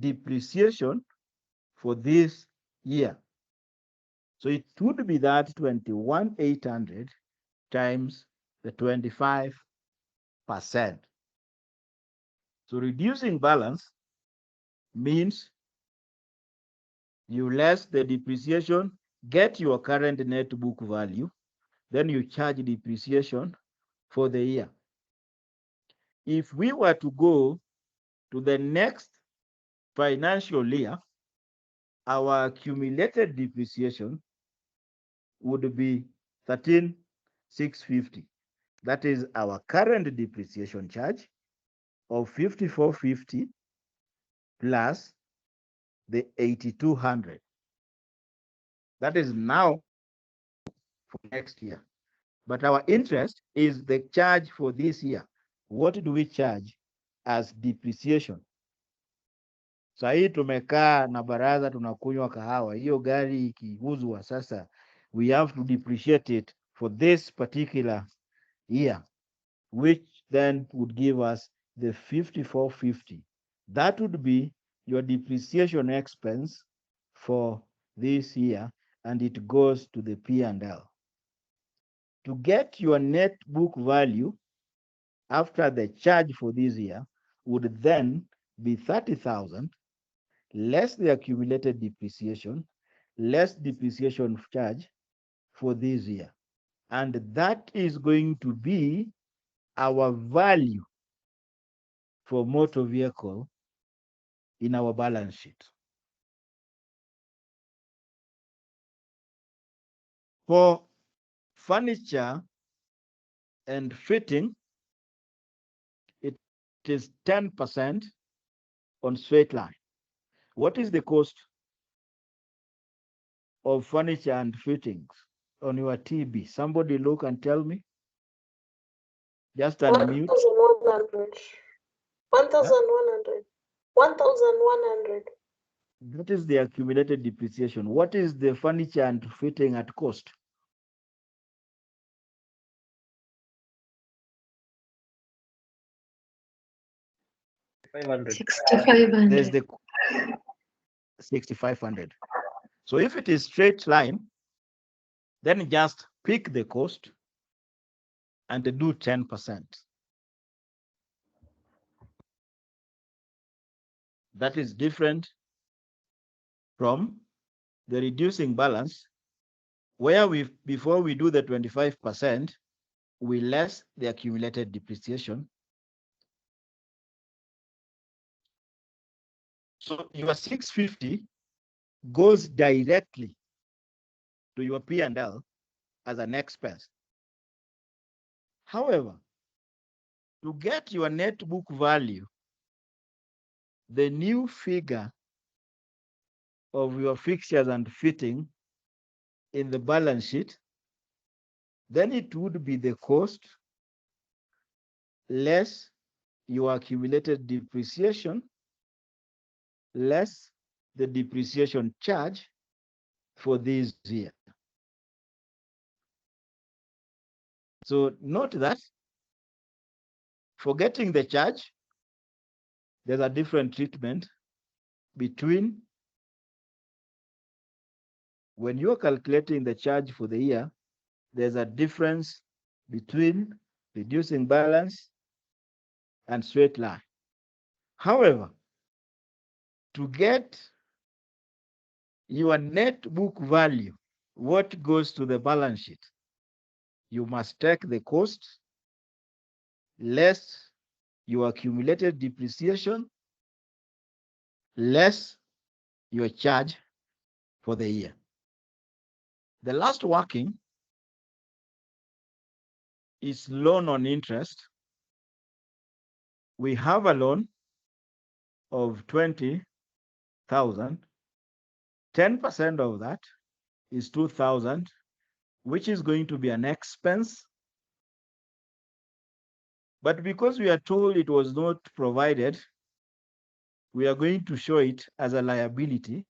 depreciation for this year. So it would be that 21,800 times the 25%. So reducing balance means you less the depreciation, get your current net book value, then you charge depreciation for the year. If we were to go to the next financial year, our accumulated depreciation would be 13,650. That is our current depreciation charge of 5,450 plus the 8,200. That is now for next year. But our interest is the charge for this year. What do we charge as depreciation? Saa hii tumekaa na baraza tunakunywa kahawa. Hiyo gari ikiuzwa sasa, we have to depreciate it for this particular year, which then would give us the 5,450. That would be your depreciation expense for this year, and it goes to the P&L. To get your net book value after the charge for this year would then be 30,000 less the accumulated depreciation, less depreciation charge for this year. And that is going to be our value for motor vehicle in our balance sheet. For furniture and fitting, it is 10% on straight line. What is the cost of furniture and fittings on your TB? Somebody look and tell me. Just unmute. 1,100. 1,100. 1,100. That is the accumulated depreciation. What is the furniture and fitting at cost? $500. 6,500. There's the 6,500. So if it is straight line, then just pick the cost and do 10%. That is different from the reducing balance, where before we do the 25%, we less the accumulated depreciation. So your 650 goes directly to your P&L as an expense. However, to get your net book value, the new figure of your fixtures and fitting in the balance sheet, then it would be the cost less your accumulated depreciation less the depreciation charge for this year. So note that for getting the charge, there's a different treatment between when you're calculating the charge for the year, there's a difference between reducing balance and straight line. However, to get your net book value, what goes to the balance sheet, you must take the cost less your accumulated depreciation less your charge for the year. The last working is loan on interest. We have a loan of 20,000. 10% of that is 2,000. which is going to be an expense. But because we are told it was not provided, we are going to show it as a liability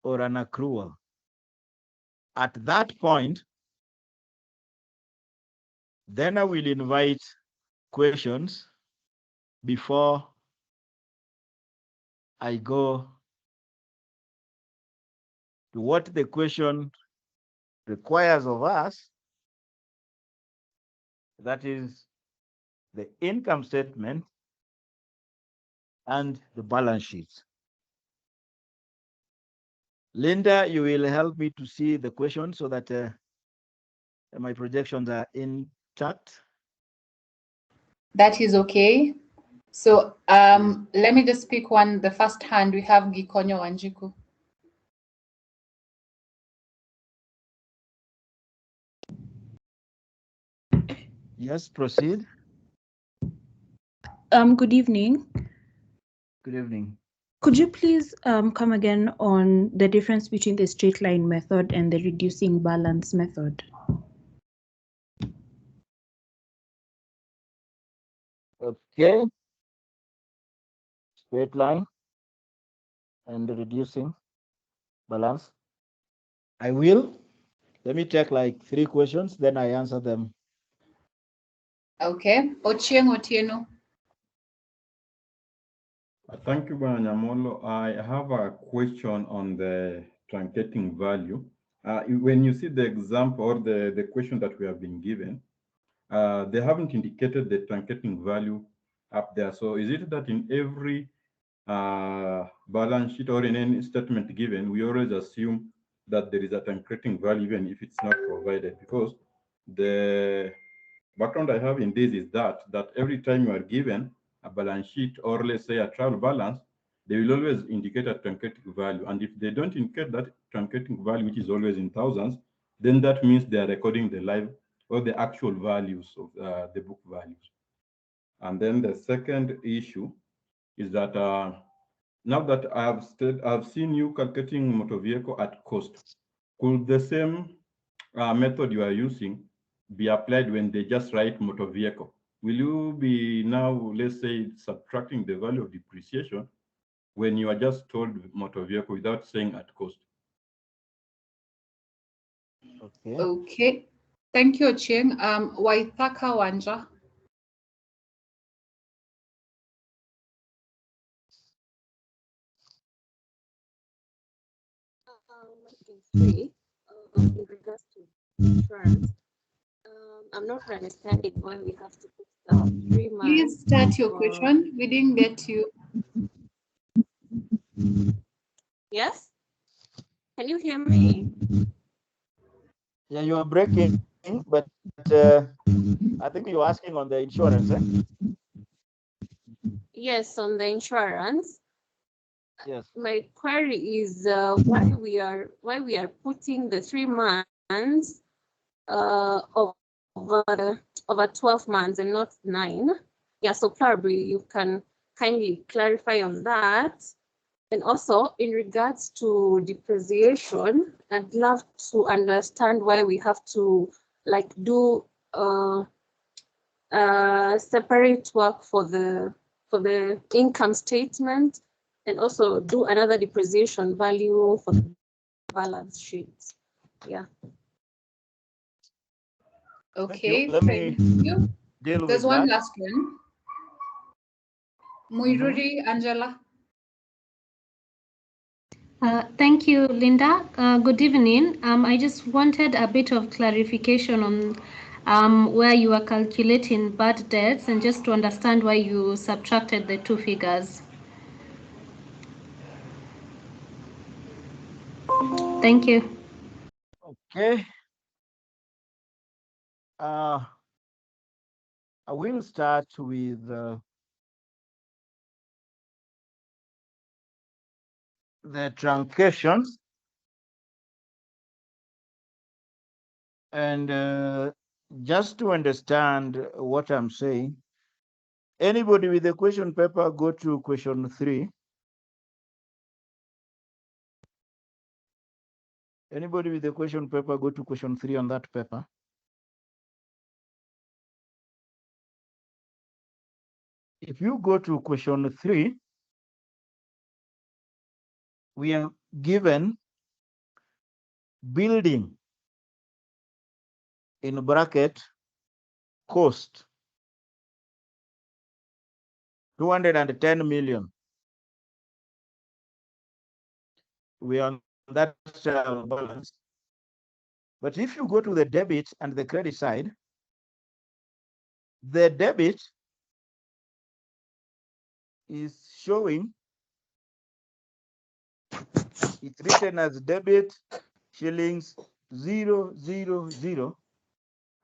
or an accrual. At that point, then I will invite questions before I go to what the question requires of us, that is the income statement and the balance sheets. Linda, you will help me to see the question so that my projections are intact. That is okay. So let me just pick one. The first hand, we have Gikonyo Wanjiku. Yes, proceed. Good evening. Good evening. Could you please come again on the difference between the straight line method and the reducing balance method? Okay. Straight line and reducing balance. I will. Let me take like 3 questions, then I answer them. Okay. Ochieng Otieno. Thank you, Bwana Nyamolo. I have a question on the truncating value. When you see the example or the question that we have been given, they haven't indicated the truncating value up there. So is it that in every balance sheet or in any statement given, we always assume that there is a truncating value even if it's not provided? Because the background I have in this is that every time you are given a balance sheet or let's say a trial balance, they will always indicate a truncating value. And if they don't indicate that truncating value, which is always in thousands, then that means they are recording the live or the actual values of the book values. And then the second issue is that now that I've seen you calculating motor vehicle at cost, could the same method you are using be applied when they just write motor vehicle? Will you be now, let's say, subtracting the value of depreciation when you are just told motor vehicle without saying at cost? Okay. Okay. Thank you, Ochieng. Waithaka Wanja. In regards to insurance, I'm not understanding why we have to put 3 months. Please start your question. We didn't get you. Yes? Can you hear me? Yeah, you are breaking, but I think you're asking on the insurance, eh? Yes, on the insurance. Yes. My query is why we are putting the 3 months over 12 months and not 9. Yeah, so probably you can kindly clarify on that. And also in regards to depreciation, I'd love to understand why we have to like do separate work for the income statement and also do another depreciation value for the balance sheet. Yeah. Okay, Let me thank you. deal There's with one that. last one. Muiruri Angela. Thank you, Linda. Good evening. I just wanted a bit of clarification on where you are calculating bad debts and just to understand why you subtracted the 2 figures. Thank you. Okay. I will start with the truncation. And just to understand what I'm saying, anybody with a question paper, go to question 3. Anybody with the question paper, go to question 3 on that paper. If you go to question 3, we are given building in bracket cost 210 million. We are on that balance. But if you go to the debit and the credit side, the debit is showing, it's written as debit shillings 000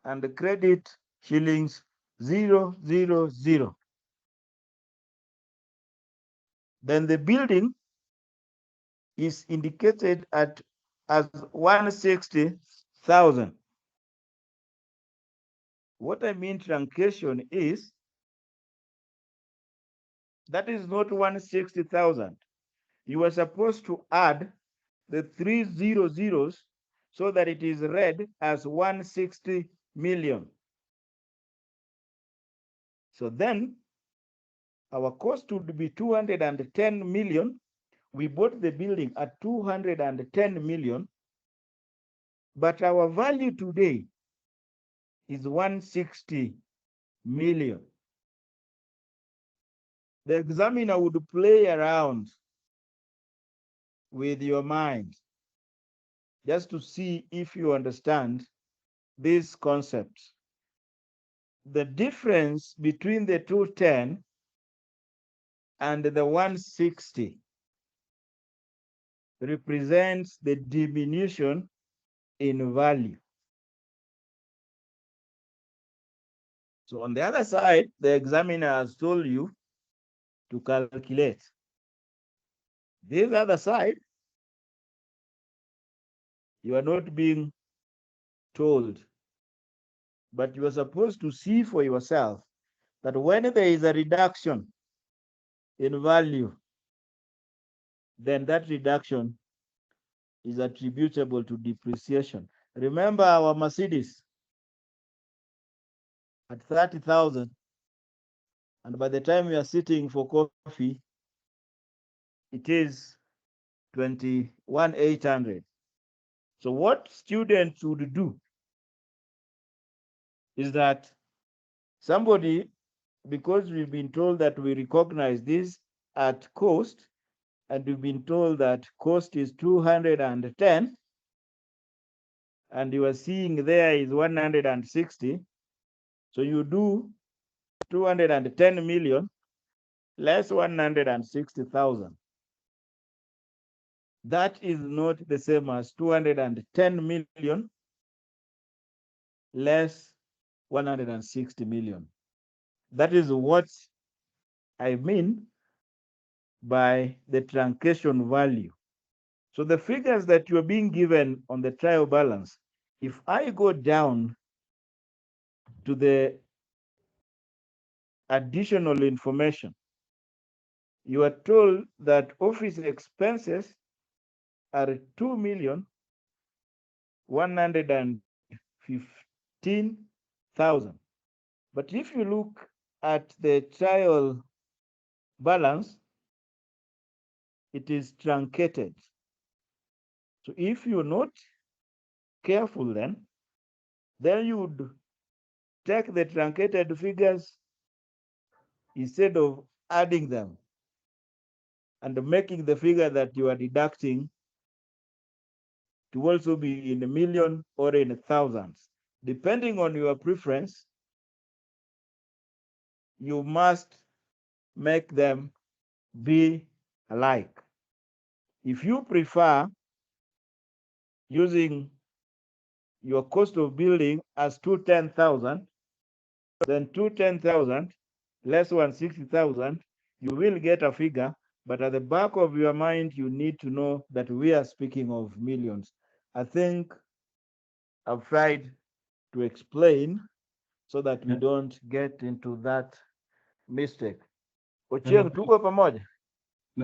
and the credit shillings 000. Then the building is indicated at as 160,000. What I mean truncation is that is not 160,000. You are supposed to add the 3 zeros so that it is read as 160 million. So then our cost would be 210 million. We bought the building at 210 million, but our value today is 160 million. The examiner would play around with your mind just to see if you understand this concept. The difference between the 210 and the 160 represents the diminution in value. So on the other side, the examiner has told you to calculate. This other side, you are not being told, but you are supposed to see for yourself that when there is a reduction in value, then that reduction is attributable to depreciation. Remember our Mercedes at 30,000, and by the time we are sitting for coffee, it is 21,800. So what students would do is that somebody, because we've been told that we recognize this at cost, and we've been told that cost is 210, and you are seeing there is 160. So you do 210 million less 160,000. That is not the same as 210 million less 160 million. That is what I mean by the truncation value. So the figures that you're being given on the trial balance, if I go down to the additional information, you are told that office expenses are 2,115,000. But if you look at the trial balance, it is truncated. So if you're not careful, then you would take the truncated figures instead of adding them and making the figure that you are deducting to also be in a million or in thousands. Depending on your preference, you must make them be alike. If you prefer using your cost of building as 210,000, then 210,000 less 160,000, you will get a figure, but at the back of your mind, you need to know that we are speaking of millions. I think I've tried to explain so that we don't get into that mistake. Ochieng, tuko pamoja?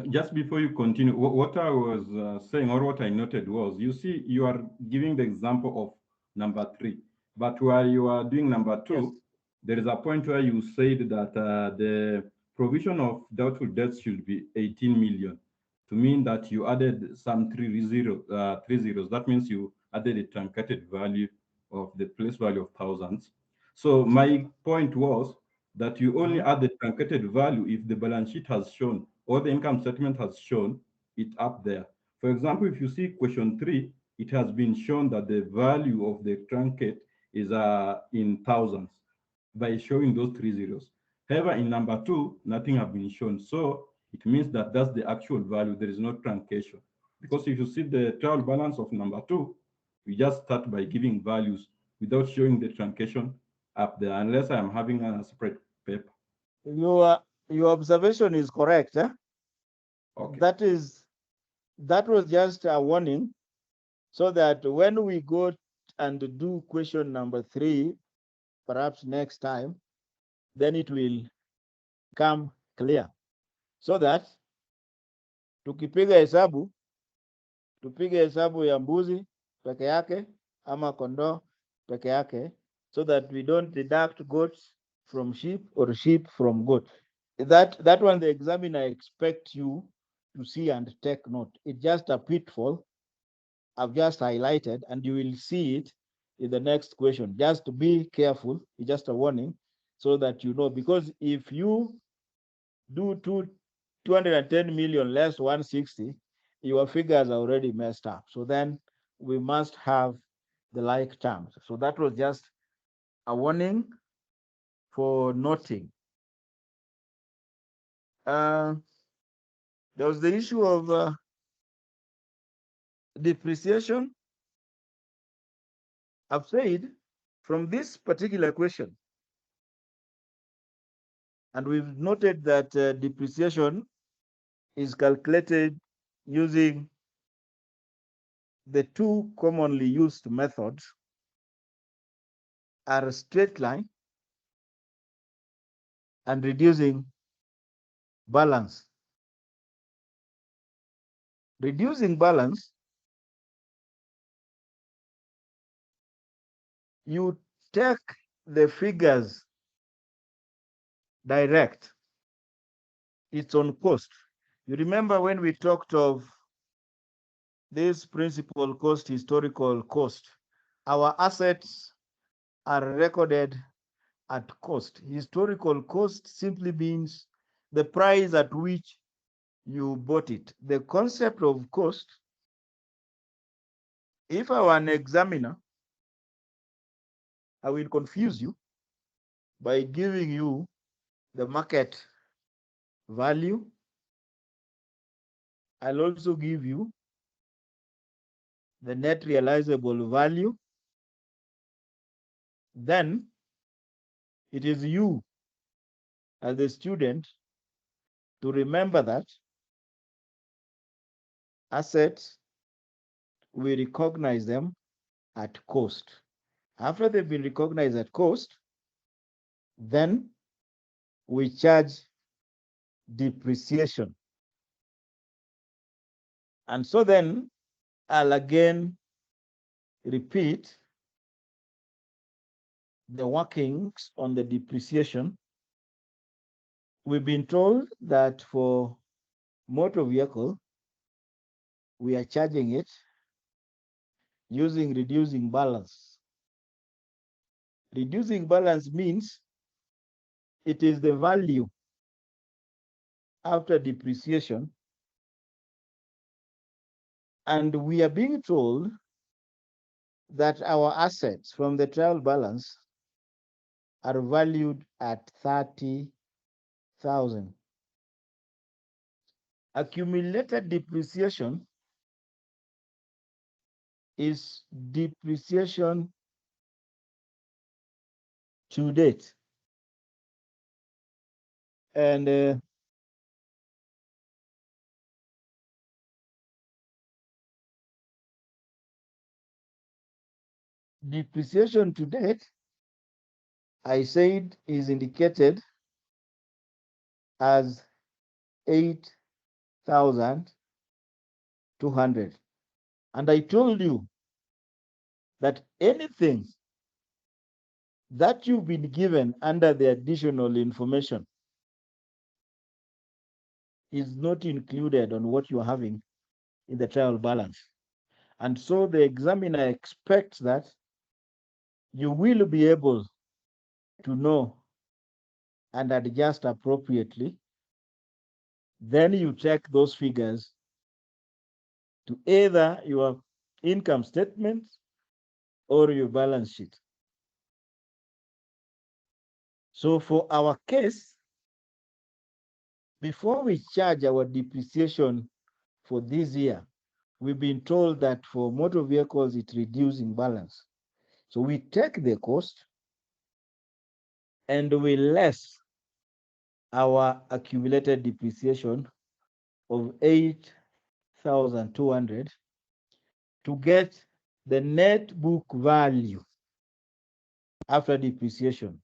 Just before you continue, what I was saying or what I noted was, you see, you are giving the example of number 3, but while you are doing number 2, Yes. there is a point where you said that the provision of doubtful debts should be 18 million, to mean that you added some three zeros. That means you added a truncated value of the place value of thousands. So my point was that you only add the truncated value if the balance sheet has shown or the income statement has shown it up there. For example, if you see question 3, it has been shown that the value of the truncate is in thousands by showing those 3 zeros. However, in number 2, nothing has been shown. So it means that that's the actual value. There is no truncation. Because if you see the trial balance of number 2, we just start by giving values without showing the truncation up there, unless I'm having a separate paper. Your observation is correct. Okay. That was just a warning, so that when we go and do question number 3, perhaps next time, then it will come clear, so that tukipiga hesabu tupige hesabu ya mbuzi peke yake ama kondoo peke yake, so that we don't deduct goats from sheep or sheep from goat. That one the examiner expects you to see and take note. It's just a pitfall I've just highlighted, and you will see it in the next question. Just to be careful, it's just a warning, so that you know, because if you do 210 million less 160, your figures are already messed up. So then we must have the like terms. So that was just a warning for noting. There was the issue of depreciation. I've said from this particular question, and we've noted that depreciation is calculated using the 2 commonly used methods are straight line and reducing balance. Reducing balance, you take the figures direct, it's on cost. You remember when we talked of this principal cost, historical cost, our assets are recorded at cost. Historical cost simply means the price at which you bought it. The concept of cost, if I were an examiner, I will confuse you by giving you the market value. I'll also give you the net realizable value. Then it is you as a student to remember that assets, we recognize them at cost. After they've been recognized at cost, then we charge depreciation. And so then I'll again repeat the workings on the depreciation. We've been told that for motor vehicle, we are charging it using reducing balance. Reducing balance means it is the value after depreciation, and we are being told that our assets from the trial balance are valued at 30,000. Accumulated depreciation is depreciation to date. And depreciation to date, I said, is indicated as 8,000. 8,200. And I told you that anything that you've been given under the additional information is not included on what you're having in the trial balance. And so the examiner expects that you will be able to know and adjust appropriately. Then you take those figures to either your income statement or your balance sheet. So for our case, before we charge our depreciation for this year, we've been told that for motor vehicles, it's reducing balance. So we take the cost and we less our accumulated depreciation of 8,200 to get the net book value after depreciation.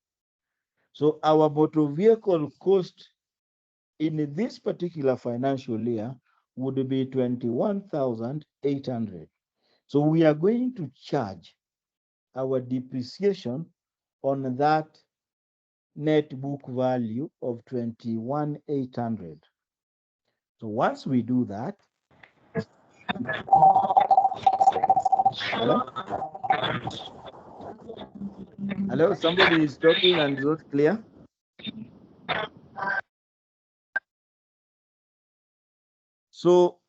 So our motor vehicle cost in this particular financial year would be 21,800. So we are going to charge our depreciation on that net book value of 21,800. So once we do that, hello, somebody is talking and it's not clear. So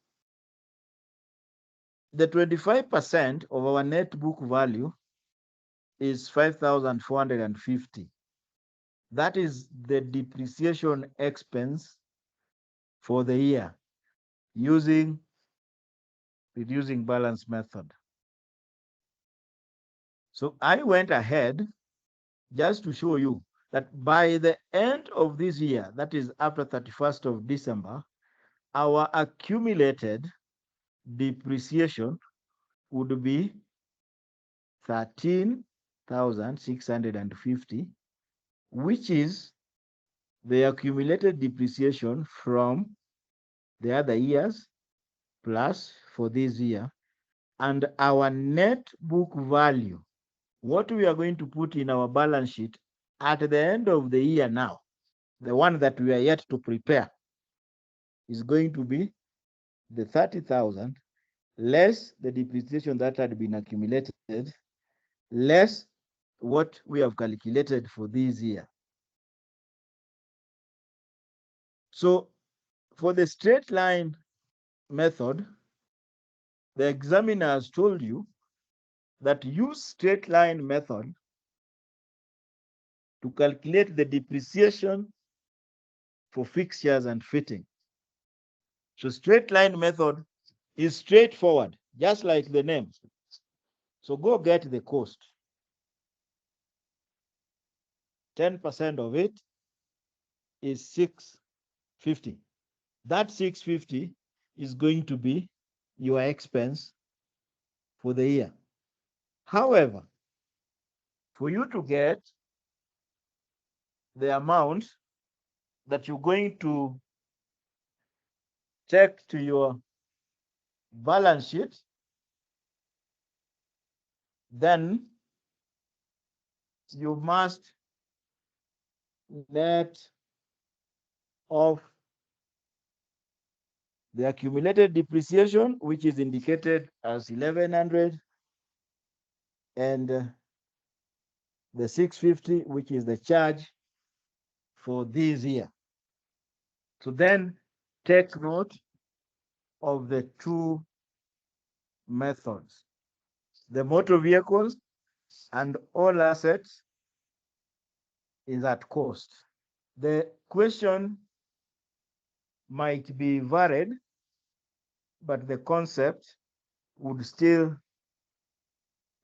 the 25% of our net book value is 5,450. That is the depreciation expense for the year using reducing balance method. So I went ahead just to show you that by the end of this year, that is after 31st of December, our accumulated depreciation would be 13,650, which is the accumulated depreciation from the other years plus for this year, and our net book value, what we are going to put in our balance sheet at the end of the year now, the one that we are yet to prepare, is going to be the 30,000 less the depreciation that had been accumulated, less what we have calculated for this year. So for the straight line method, the examiner has told you that use straight line method to calculate the depreciation for fixtures and fitting. So straight line method is straightforward, just like the name. So go get the cost. 10% of it is 650. That 650 is going to be your expense for the year. However, for you to get the amount that you're going to take to your balance sheet, then you must net off the accumulated depreciation, which is indicated as 1,100, and the 650, which is the charge for this year. So then take note of the two methods. The motor vehicles and all assets is at cost. The question might be varied, but the concept would still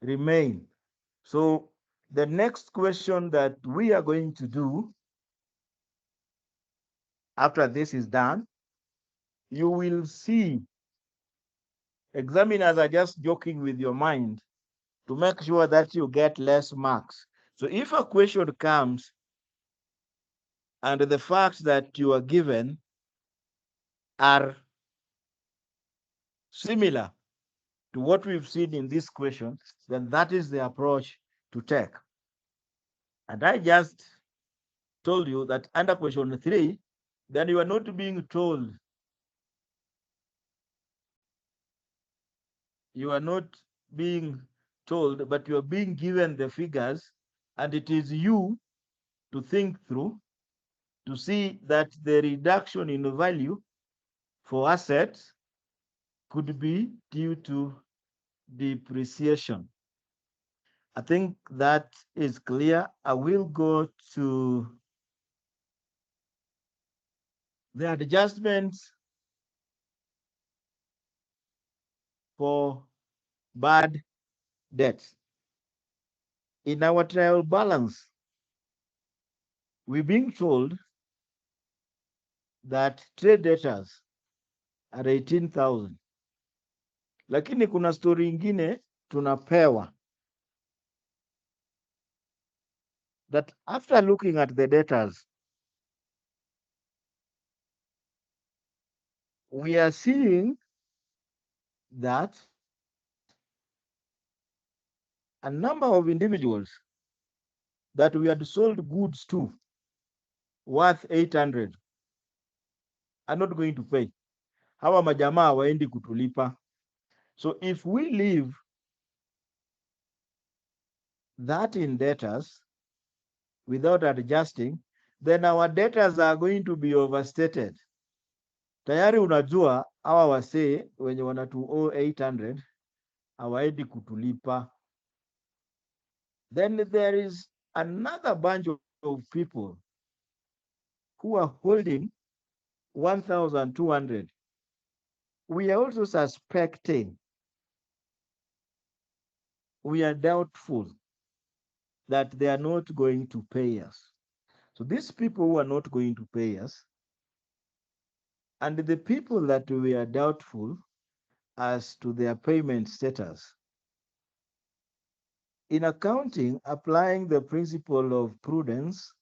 remain. So the next question that we are going to do after this is done, you will see examiners are just joking with your mind to make sure that you get less marks. So if a question comes and the facts that you are given are similar to what we've seen in this question, then that is the approach to take. And I just told you that under question 3, then you are not being told, you are not being told, but you are being given the figures, and it is you to think through to see that the reduction in value for assets could be due to depreciation. I think that is clear. I will go to the adjustments for bad debts. In our trial balance, we're being told that trade debtors are 18,000. Lakini kuna story ingine tunapewa that after looking at the debtors, we are seeing that a number of individuals that we had sold goods to worth 800 are not going to pay. Hawa majamaa waendi kutulipa. So if we leave that in debtors without adjusting, then our debtors are going to be overstated. Tayari unajua hawa wasee wenye wanatu owe 800 hawaendi kutulipa. Then there is another bunch of people who are holding 1,200. We are also suspecting, we are doubtful that they are not going to pay us. So these people who are not going to pay us, and the people that we are doubtful as to their payment status, in accounting, applying the principle of prudence,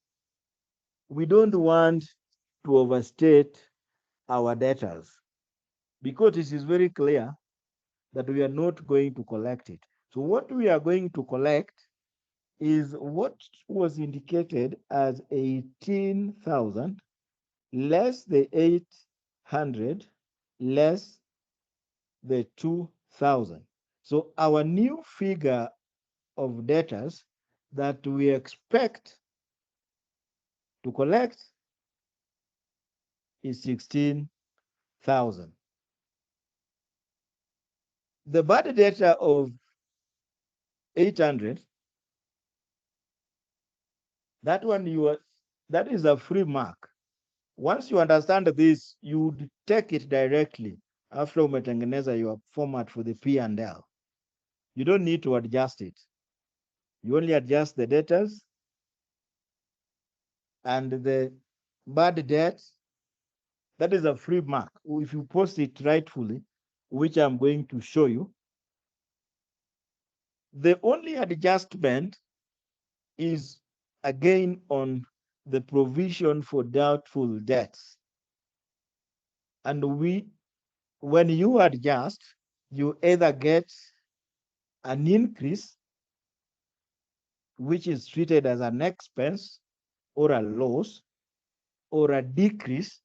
we don't want to overstate our debtors because it is very clear that we are not going to collect it. So what we are going to collect is what was indicated as 18,000 less the 800 less the 2,000. So our new figure of debtors that we expect to collect is 16,000. The bad debtor of 800, that one that is a free mark. Once you understand this, you would take it directly after umetengeneza your format for the P&L. You don't need to adjust it. You only adjust the debtors and the bad debt. That is a free mark. If you post it rightfully, which I'm going to show you, the only adjustment is again on the provision for doubtful debts. And when you adjust, you either get an increase, which is treated as an expense or a loss, or a decrease,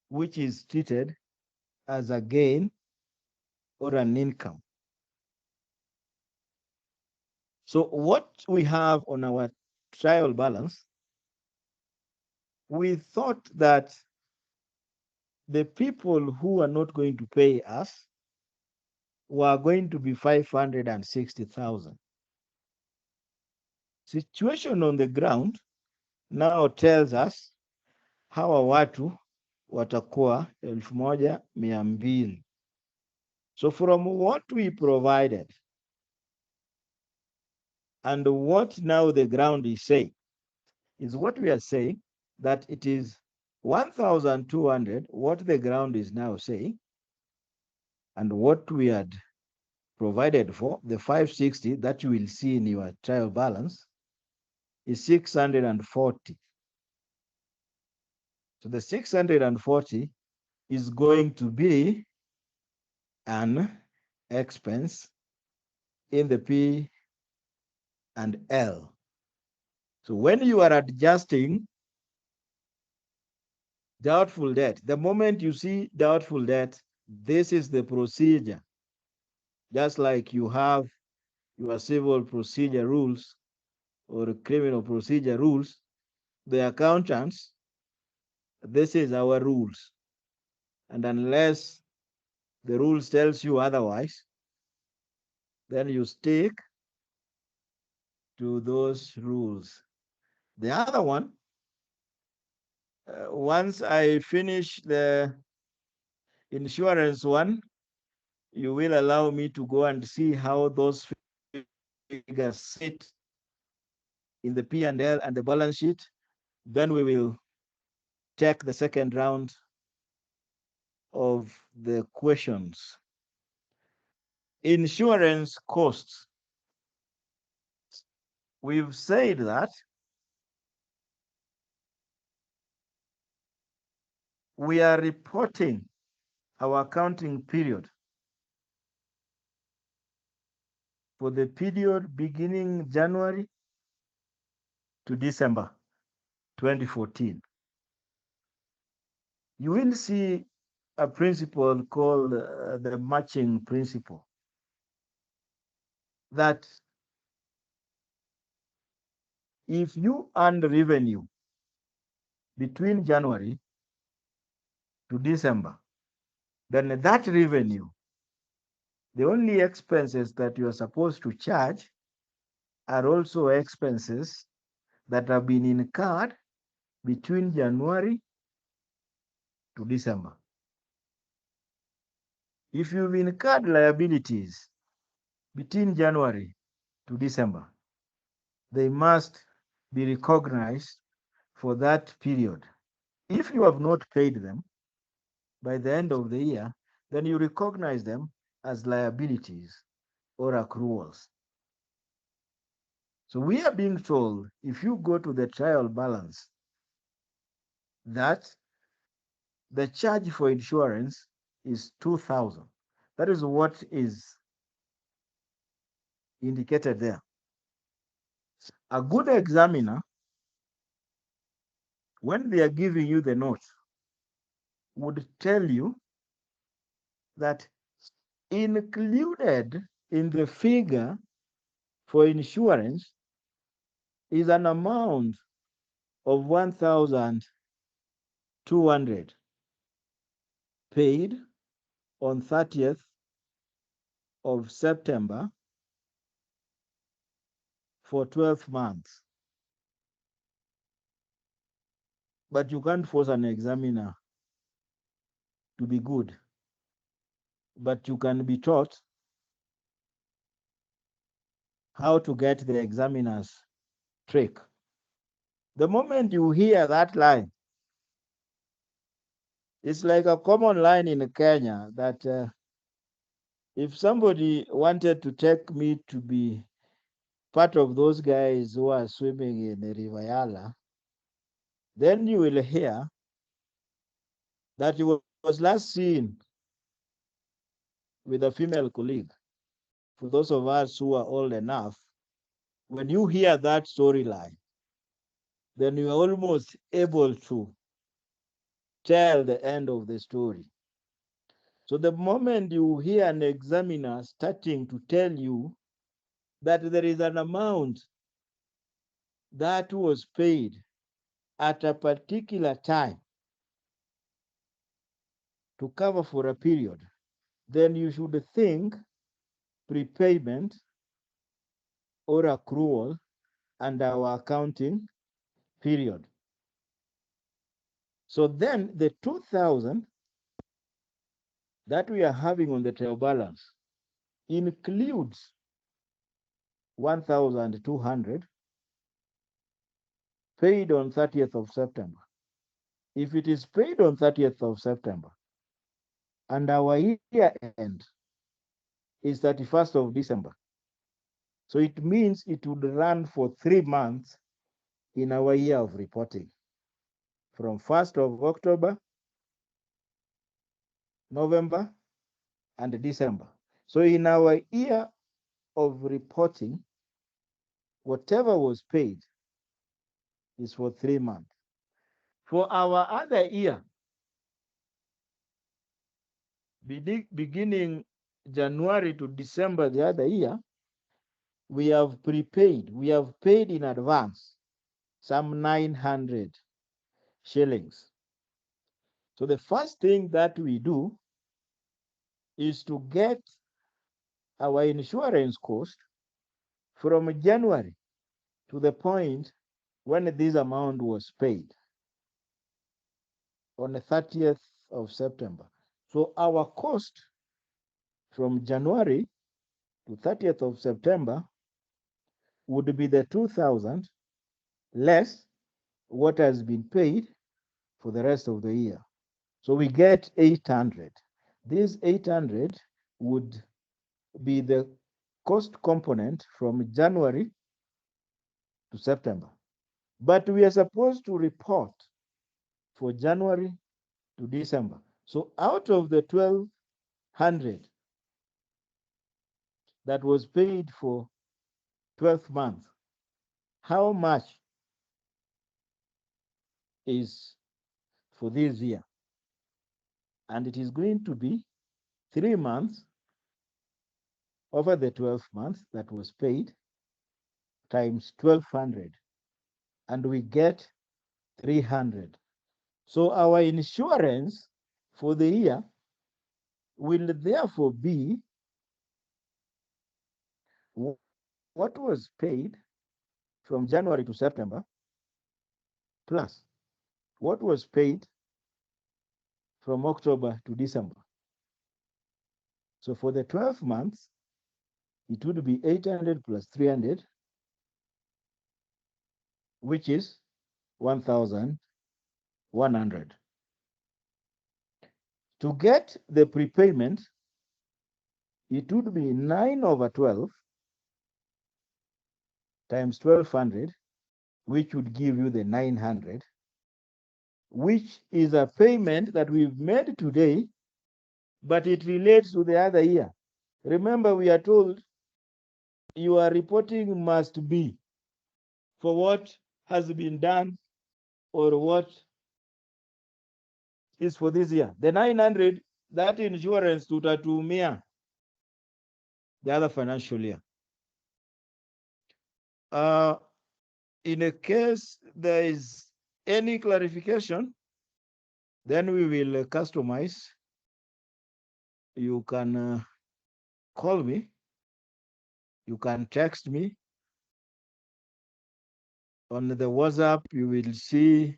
which is treated as a gain or an income. So what we have on our trial balance, we thought that the people who are not going to pay us were going to be 560,000. Situation on the ground now tells us hawa watu watakuwa 1,200. So from what we provided and what now the ground is saying, is what we are saying that it is 1,200, what the ground is now saying, and what we had provided for, the 560 that you will see in your trial balance, is 640. So the 640 is going to be an expense in the P and L. So when you are adjusting doubtful debt, the moment you see doubtful debt, this is the procedure. Just like you have your civil procedure rules or criminal procedure rules, the accountants, this is our rules. And unless the rules tells you otherwise, then you stick to those rules. The other one, once I finish the insurance one, you will allow me to go and see how those figures sit in the P&L and the balance sheet. Then we will take the second round of the questions. Insurance costs. We've said that we are reporting our accounting period for the period beginning January to December 2014. You will see a principle called the matching principle, that if you earn revenue between January to December, then that revenue, the only expenses that you are supposed to charge are also expenses that have been incurred between January to December. If you've incurred liabilities between January to December, they must be recognized for that period. If you have not paid them by the end of the year, then you recognize them as liabilities or accruals. So we are being told, if you go to the trial balance, that the charge for insurance is 2,000. That is what is indicated there. A good examiner, when they are giving you the note, would tell you that included in the figure for insurance is an amount of 1,200 paid on 30th of September for 12 months. But you can't force an examiner to be good. But you can be taught how to get the examiner's trick. The moment you hear that line, it's like a common line in Kenya that if somebody wanted to take me to be part of those guys who are swimming in the River Yala, then you will hear that he was last seen with a female colleague. For those of us who are old enough, when you hear that storyline, then you are almost able to tell the end of the story. So the moment you hear an examiner starting to tell you that there is an amount that was paid at a particular time to cover for a period, then you should think prepayment or accrual and our accounting period. So then the 2,000 that we are having on the trial balance includes 1,200 paid on 30th of September. If it is paid on 30th of September and our year end is 31st of December, so it means it would run for 3 months in our year of reporting, from 1st of October, November, and December. So in our year of reporting, whatever was paid is for 3 months. For our other year, beginning January to December the other year, we have prepaid, we have paid in advance some 900 shillings. So the first thing that we do is to get our insurance cost from January to the point when this amount was paid on the 30th of September. So our cost from January to 30th of September would be the 2,000 less what has been paid for the rest of the year. So we get 800. This 800 would be the cost component from January to September. But we are supposed to report for January to December. So out of the 1,200 that was paid for 12th month, how much is for this year? And it is going to be 3 months over the 12th month that was paid times 1,200, and we get 300. So our insurance for the year will therefore be what was paid from January to September plus what was paid from October to December. So for the 12 months, it would be 800 plus 300, which is 1,100. To get the prepayment, it would be 9 over 12 times 1,200, which would give you the 900, which is a payment that we've made today, but it relates to the other year. Remember, we are told your reporting must be for what has been done or what is for this year. The 900, that insurance tutatumia the other financial year. In a case there is any clarification, then we will customize. You can call me, you can text me. On the WhatsApp, you will see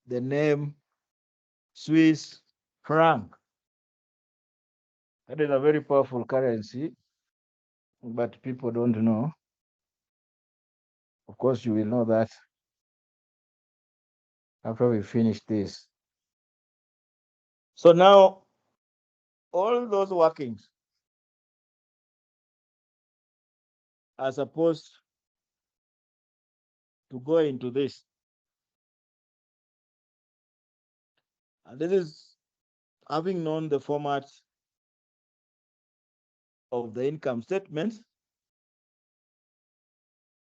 the name Swiss franc. That is a very powerful currency, but people don't know. Of course, you will know that after we finish this. So now, all those workings are supposed to go into this. And this is having known the format of the income statement.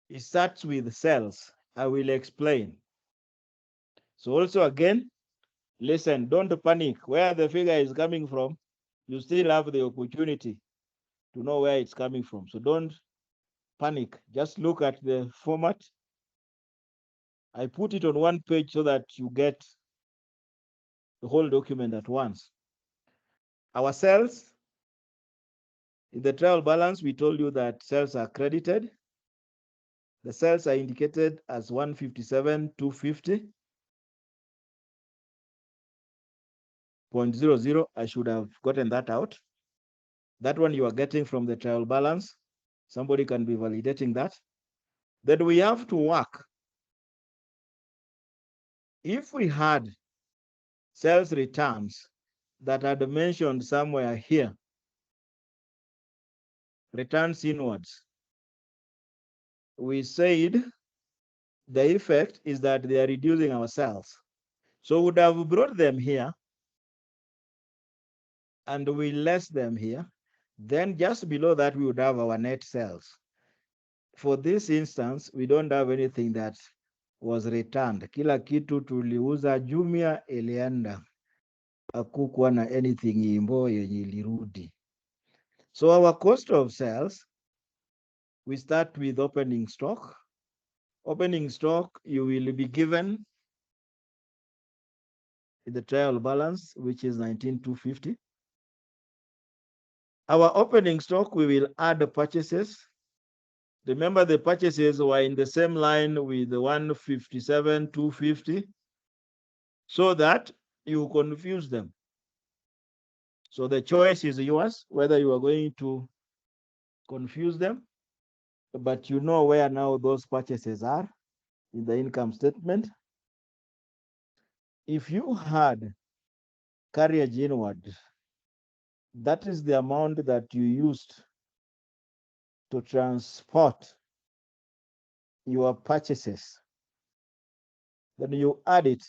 It starts with cells. I will explain. So also again, listen, don't panic. Where the figure is coming from, you still have the opportunity to know where it's coming from. So don't panic. Just look at the format. I put it on one page so that you get the whole document at once. Our cells, in the trial balance, we told you that cells are credited. The cells are indicated as 157, 250.00. I should have gotten that out. That one you are getting from the trial balance. Somebody can be validating that. Then we have to work. If we had sales returns that had mentioned somewhere here, returns inwards, we said the effect is that they are reducing our sales. So we would have brought them here and we less them here, then just below that we would have our net sales. For this instance, we don't have anything that was returned. Kila kitu tuliuza, Jumia ilienda, hakukuwa na anything imbo yenye ilirudi. So our cost of sales, we start with opening stock. Opening stock, you will be given the trial balance, which is 19,250. Our opening stock, we will add the purchases. Remember, the purchases were in the same line with the 157,250, so that you confuse them. So the choice is yours, whether you are going to confuse them, but you know where now those purchases are in the income statement. If you had carriage inward, that is the amount that you used to transport your purchases. Then you add it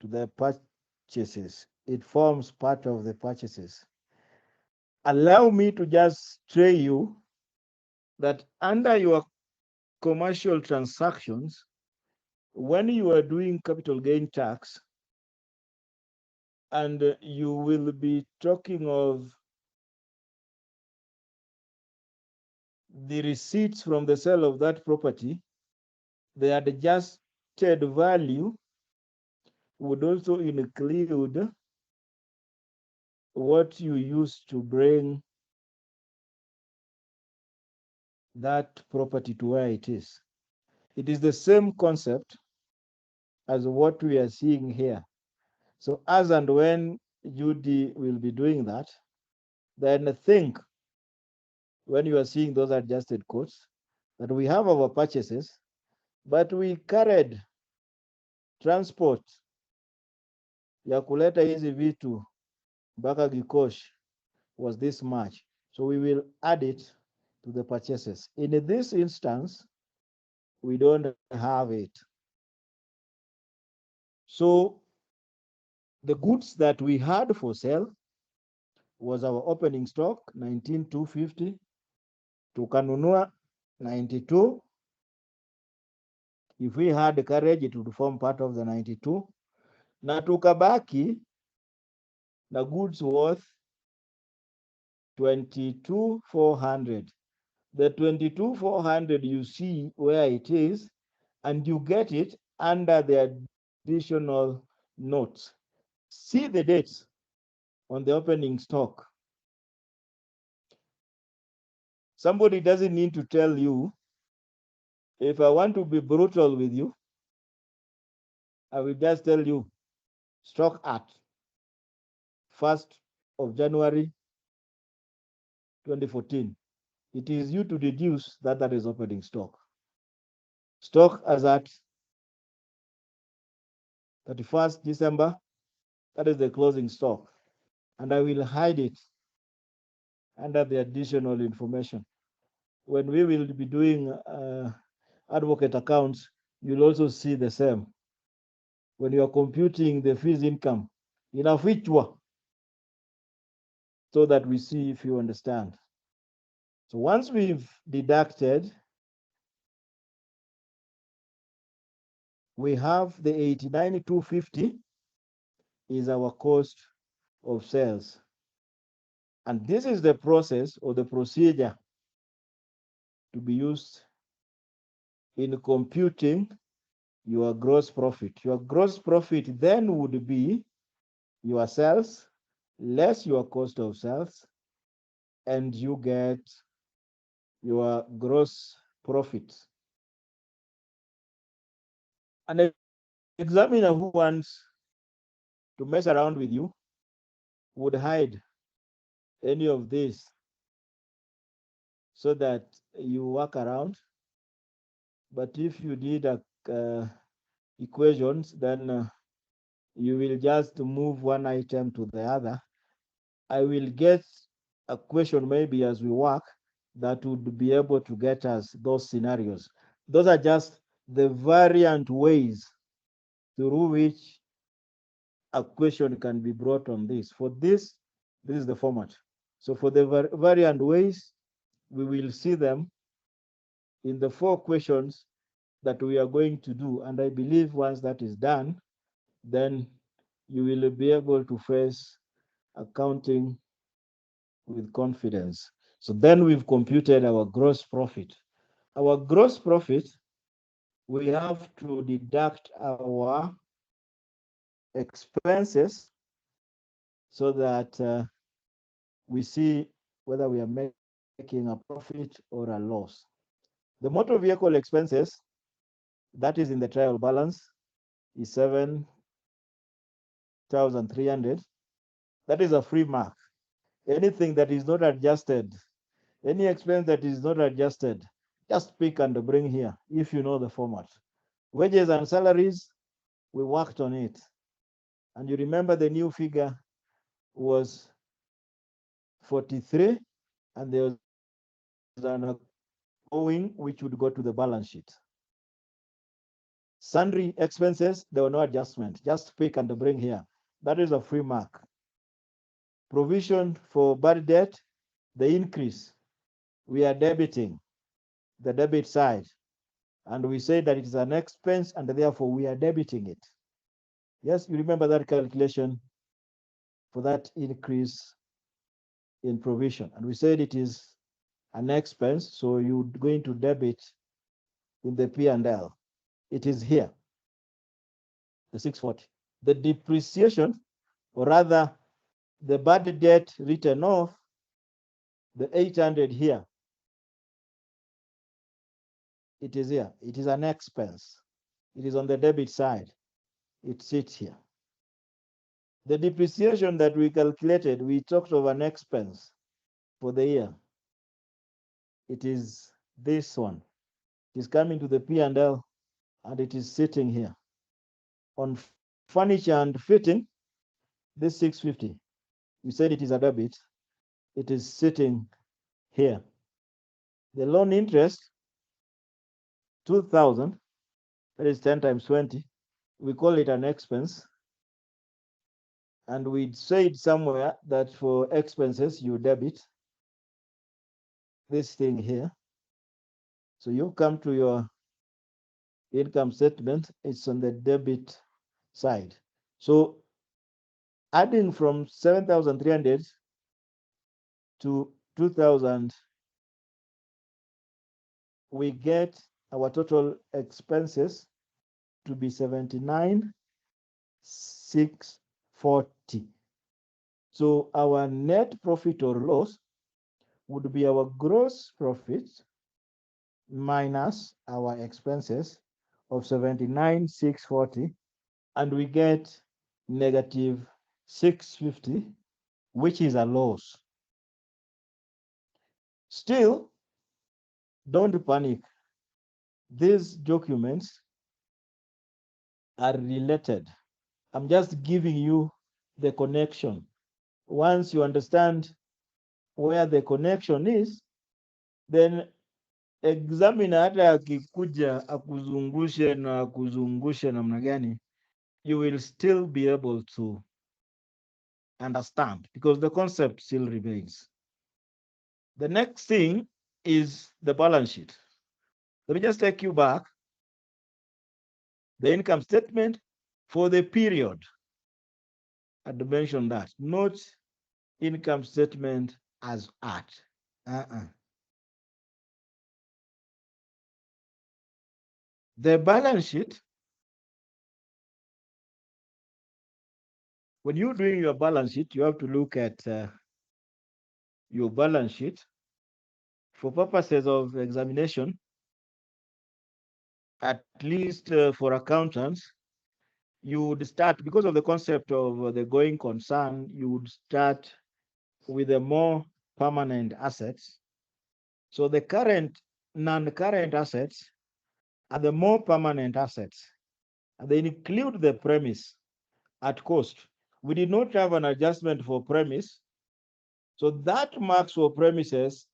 to the purchases. It forms part of the purchases. Allow me to just tell you that under your commercial transactions, when you are doing capital gain tax, and you will be talking of the receipts from the sale of that property, the adjusted value would also include what you use to bring that property to where it is. It is the same concept as what we are seeing here. So as and when Judy will be doing that, then think when you are seeing those adjusted costs that we have our purchases, but we carried transport ya kuleta hizi vitu mpaka Gikosh was this much. So we will add it to the purchases. In this instance, we don't have it. So the goods that we had for sale was our opening stock, 19,250. Tukanunua 92. If we had carriage, it would form part of the 92. Na tukabaki na goods worth 22,400. The 22,400, you see where it is, and you get it under the additional notes. See the dates on the opening stock. Somebody doesn't need to tell you. If I want to be brutal with you, I will just tell you stock at 1st of January 2014. It is you to deduce that that is opening stock. Stock as at 31st December, that is the closing stock. And I will hide it under the additional information. When we will be doing advocate accounts, you'll also see the same. When you are computing the fees income, inafichwa, so that we see if you understand. So once we've deducted, we have the 89,250 is our cost of sales. And this is the process or the procedure to be used in computing your gross profit. Your gross profit then would be your sales less your cost of sales, and you get your gross profit. An examiner who wants to mess around with you would hide any of this so that you work around. But if you did equations, then you will just move one item to the other. I will get a question maybe as we work that would be able to get us those scenarios. Those are just the variant ways through which a question can be brought on this. For this is the format. So for the variant ways, we will see them in the 4 questions that we are going to do. And I believe once that is done, then you will be able to face accounting with confidence. So then we've computed our gross profit. Our gross profit, we have to deduct our expenses so that we see whether we are making a profit or a loss. The motor vehicle expenses, that is in the trial balance, is 7,300. That is a free mark. Anything that is not adjusted, any expense that is not adjusted, just pick and bring here if you know the format. Wages and salaries, we worked on it. And you remember the new figure was 43, and there was an owing which would go to the balance sheet. Sundry expenses, there were no adjustment. Just pick and bring here. That is a free mark. Provision for bad debt, the increase, we are debiting the debit side. And we say that it is an expense, and therefore we are debiting it. Yes, you remember that calculation for that increase in provision. And we said it is an expense, so you're going to debit in the P&L. It is here, the 640. The depreciation, or rather the bad debt written off, the 800 here, it is here. It is an expense. It is on the debit side. It sits here. The depreciation that we calculated, we talked of an expense for the year. It is this one. It is coming to the P&L, and it is sitting here. On furniture and fitting, this 650, we said it is a debit. It is sitting here. The loan interest, 2,000, that is 10 times 20. We call it an expense. And we said somewhere that for expenses, you debit this thing here. So you come to your income statement, it's on the debit side. So adding from 7,300 to 2,000, we get our total expenses to be 79,640. So our net profit or loss would be our gross profit minus our expenses of 79,640, and we get negative 650, which is a loss. Still, don't panic. These documents are related. I'm just giving you the connection. Once you understand where the connection is, then examiner hata akikuja akuzungushe na akuzungushe namna gani, you will still be able to understand because the concept still remains. The next thing is the balance sheet. Let me just take you back. The income statement for the period. I had mentioned that, not income statement as at. The balance sheet, when you're doing your balance sheet, you have to look at your balance sheet for purposes of examination, at least for accountants. You would start, because of the concept of the going concern, you would start with the more permanent assets. So the current, non-current assets are the more permanent assets, and they include the premise at cost. We did not have an adjustment for premise, so that marks for premises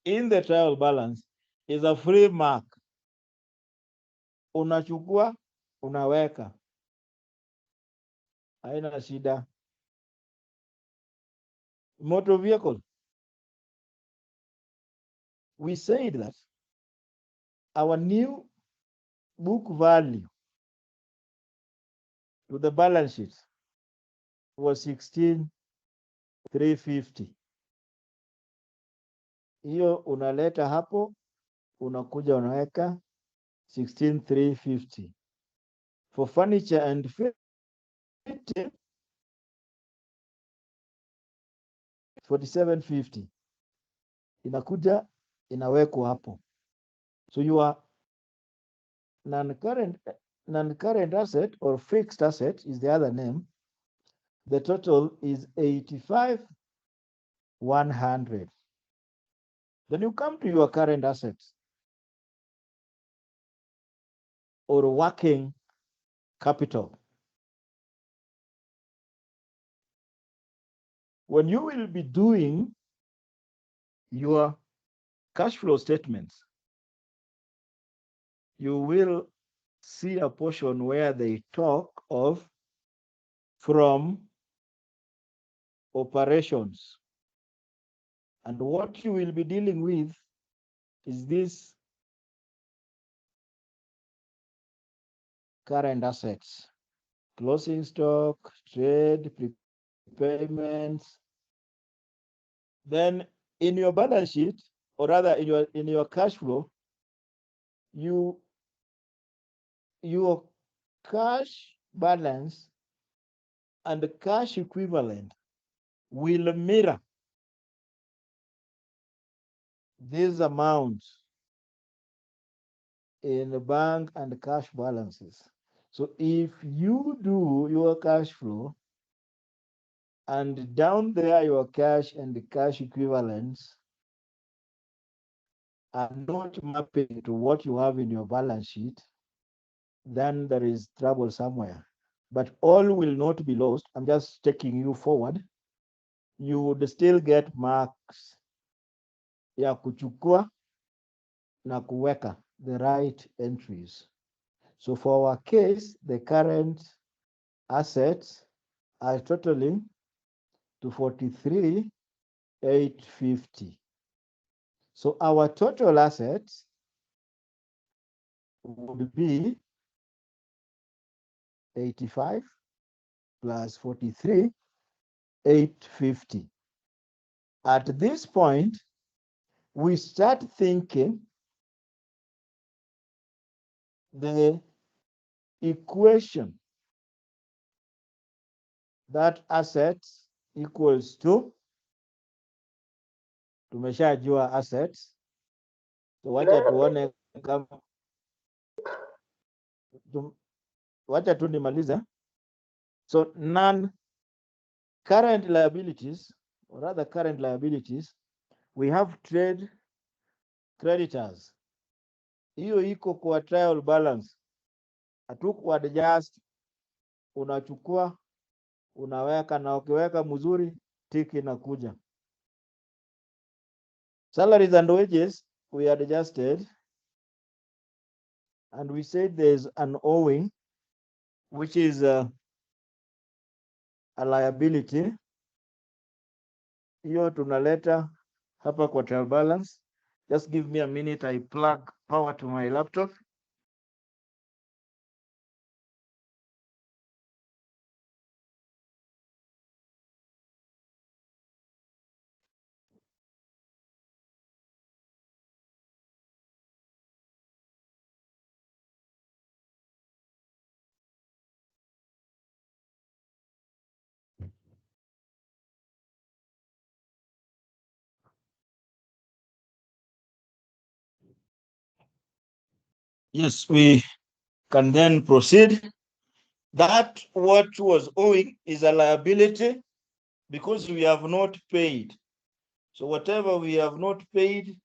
in the trial balance is a free mark. Unachukua, unaweka. haina shida. Motor vehicle, we said that our new book value to the balance sheet was 16,350. Hiyo unaleta hapo, unakuja unaweka 16,350. For furniture and fitting, 4750 inakuja inawekwa hapo. So your non-current asset or fixed asset is the other name. The total is 85,100. Then you come to your current assets or working capital. When you will be doing your cash flow statements, you will see a portion where they talk of from operations. And what you will be dealing with is this current assets, closing stock, trade, prepayments. Then in your balance sheet, or rather in your cash flow, your cash balance and the cash equivalent will mirror these amounts in the bank and cash balances. So if you do your cash flow and down there your cash and the cash equivalents are not mapping to what you have in your balance sheet, then there is trouble somewhere. But all will not be lost. I'm just taking you forward. You would still get marks ya kuchukua na kuweka the right entries. So for our case, the current assets are totaling to 43,850. So our total assets would be 85 plus 43,850. At this point, we start thinking the equation that assets equals to, tumeshajua assets. So wacha tuone kama wacha tu nimalize. So non-current liabilities, or rather current liabilities, we have trade creditors. Hiyo iko kwa trial balance. Hatuku adjust, unachukua unaweka, na ukiweka mzuri tiki inakuja. Salaries and wages we adjusted, and we said there's an owing, which is a liability. Hiyo tunaleta hapa kwa trial balance. Just give me a minute, I plug power to my laptop. Yes, we can then proceed. That what was owing is a liability because we have not paid. So whatever we have not paid,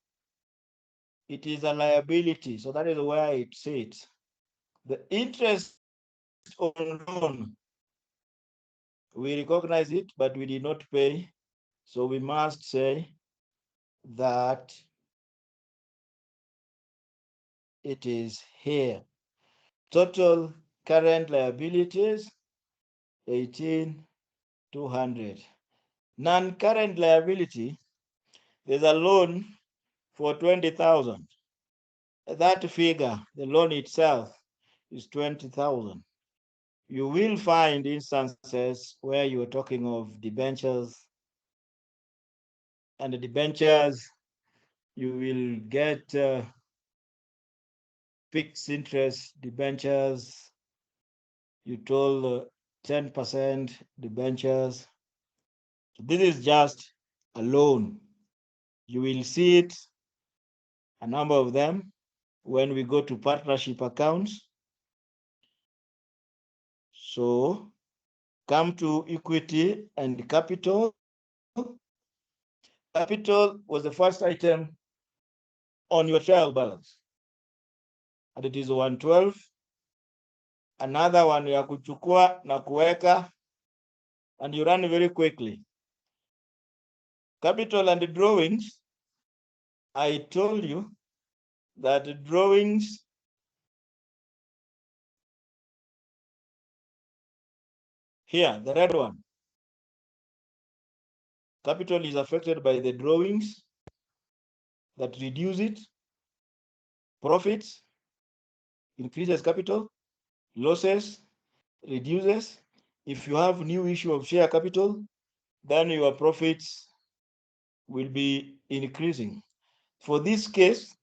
it is a liability. So that is where it sits. The interest on loan, we recognize it, but we did not pay. So we must say that it is here. Total current liabilities 18,200. Non-current liability, there's a loan for 20,000. That figure, the loan itself, is 20,000. You will find instances where you are talking of debentures, and the debentures, you will get fixed interest debentures. You told 10% debentures. This is just a loan. You will see it, a number of them, when we go to partnership accounts. So come to equity and capital. Capital was the first item on your trial balance, and it is 112. Another one ya kuchukua na kuweka, and you run very quickly. Capital and drawings, I told you that drawings here, the red one, capital is affected by the drawings that reduce it. Profits increases capital, losses reduces. If you have new issue of share capital, then your profits will be increasing. For this case,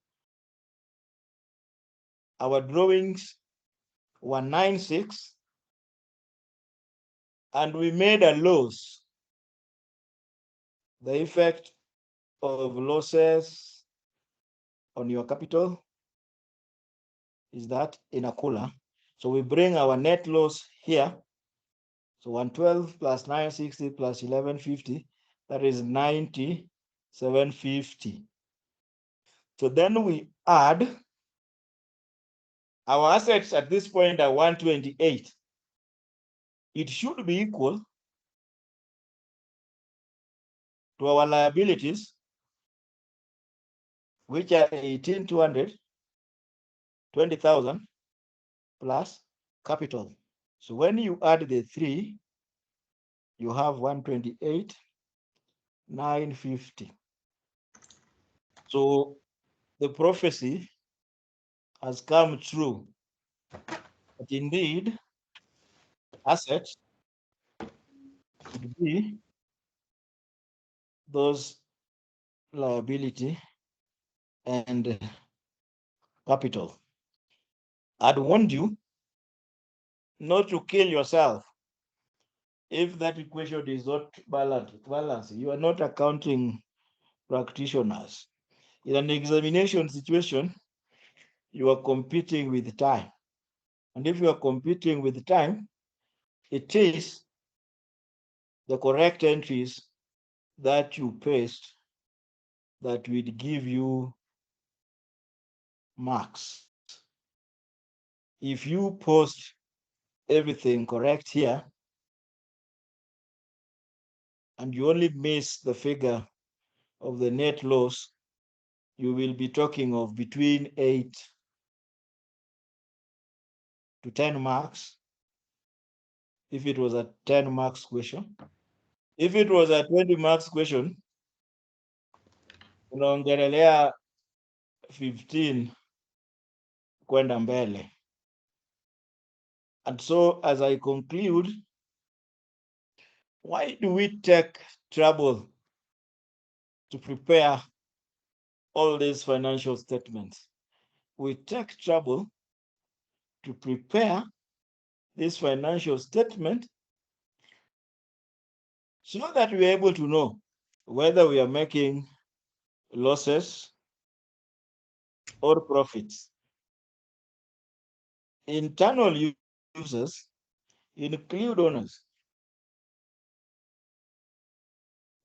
our drawings were 96, and we made a loss. The effect of losses on your capital is that in a cooler. So we bring our net loss here. So 112 plus 960 plus 1150, that is 90,750. So then we add, our assets at this point are 128. It should be equal to our liabilities, which are 18,200, 20,000 plus capital. So when you add the three, you have 128,950. So the prophecy has come true. But indeed, assets should be those liability and capital. I'd warned you not to kill yourself if that equation is not balanced. You are not accounting practitioners. In an examination situation, you are competing with time. And if you are competing with time, it is the correct entries that you paste that will give you marks. If you post everything correct here, and you only miss the figure of the net loss, you will be talking of between 8 to 10 marks if it was a 10 marks question. If it was a 20 marks question, unaongelelea 15 kwenda mbele. And so as I conclude, why do we take trouble to prepare all these financial statements? We take trouble to prepare this financial statement so that we are able to know whether we are making losses or profits. Internal users include owners.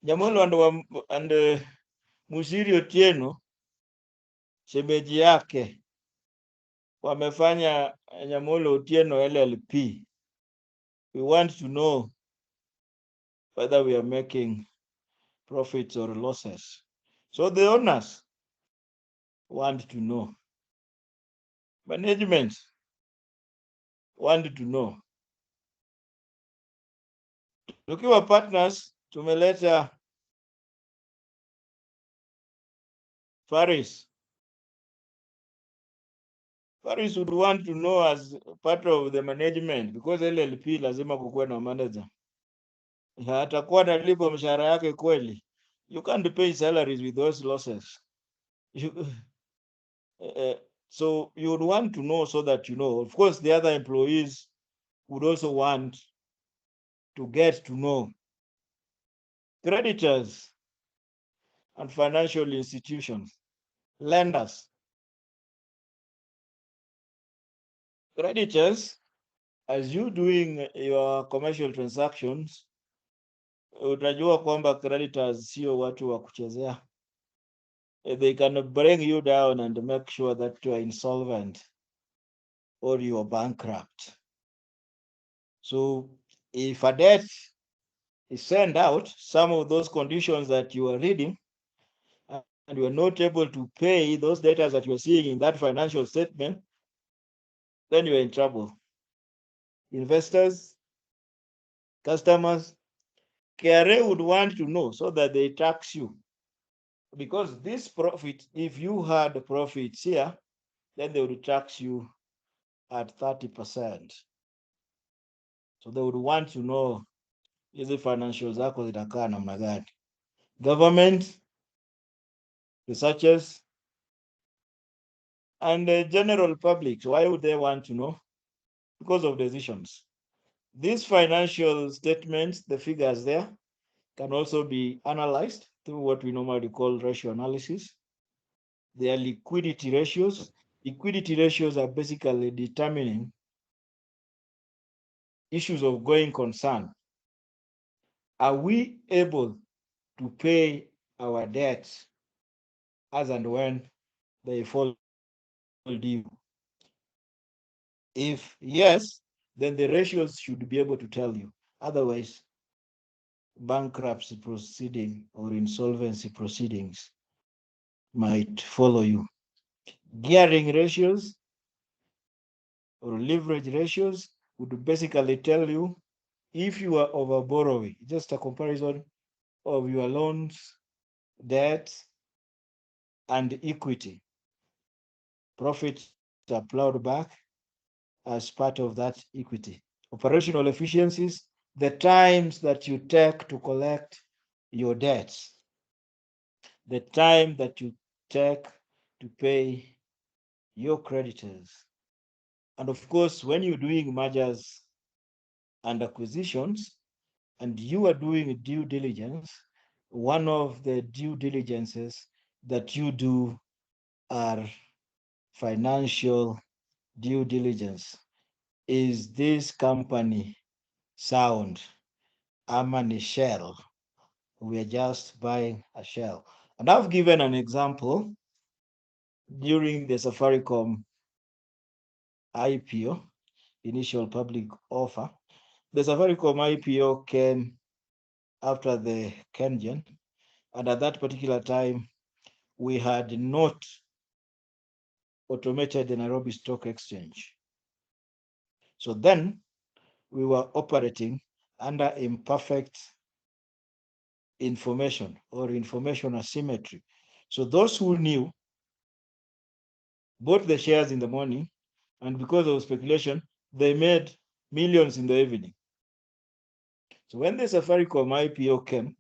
Nyamolo and Musiri Otieno, shemeji yake, wamefanya Nyamolo Otieno LLP. We want to know whether we are making profits or losses. So the owners want to know. Management want to know. Tukiwa partners, tumeleta Faris. Faris would want to know as part of the management, because LLP lazima kukuwe na manager. Atakuwa analipa mshahara yake kweli. You can't pay salaries with those losses. So you would want to know so that you know. Of course, the other employees would also want to get to know. Creditors and financial institutions, lenders. Creditors, as you doing your commercial transactions, utajua kwamba creditors sio watu wa kuchezea. They can bring you down and make sure that you are insolvent or you are bankrupt. So if a debt is sent out, some of those conditions that you are reading, and you are not able to pay those debtors that you are seeing in that financial statement, then you are in trouble. Investors, customers, KRA would want to know so that they tax you. Because this profit, if you had profits here, then they would tax you at 30%. So they would want to know hizi financials zako zitakaa namna gani. Government, researchers, and the general public. Why would they want to know? Because of decisions. These financial statements, the figures there, can also be analyzed through what we normally call ratio analysis. They are liquidity ratios. Liquidity ratios are basically determining issues of going concern. Are we able to pay our debts as and when they fall due? If yes, then the ratios should be able to tell you. Otherwise, bankruptcy proceeding or insolvency proceedings might follow you. Gearing ratios or leverage ratios would basically tell you if you are over borrowing. Just a comparison of your loans, debt, and equity. Profits are plowed back as part of that equity. Operational efficiencies, the times that you take to collect your debts, the time that you take to pay your creditors. And of course, when you're doing mergers and acquisitions, and you are doing due diligence, one of the due diligences that you do are financial due diligence. Is this company sound? Ama ni shell? We are just buying a shell. And I've given an example during the Safaricom IPO, initial public offer. The Safaricom IPO came after the Kengen, and at that particular time, we had not automated the Nairobi Stock Exchange. So then we were operating under imperfect information or information asymmetry. So those who knew bought the shares in the morning, and because of speculation, they made millions in the evening. So when the Safaricom IPO came,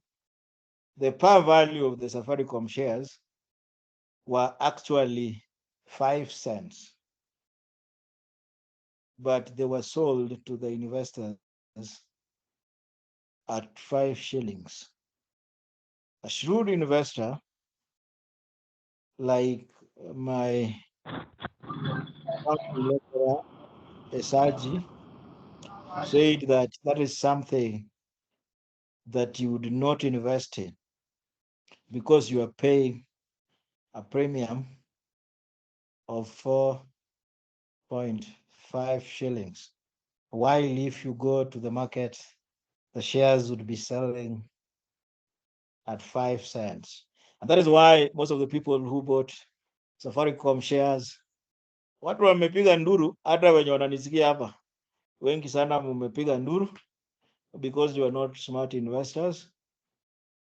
the par value of the Safaricom shares were actually 5 cents, but they were sold to the investors at 5 shillings. A shrewd investor like my lecturer, Esaji, said that that is something that you would not invest in because you are paying a premium of 4.5 shillings. While if you go to the market, the shares would be selling at 5 cents. And that is why most of the people who bought Safaricom shares, watu wamepiga nduru, hata wenye wananisikia hapa, wengi sana mumepiga nduru because you are not smart investors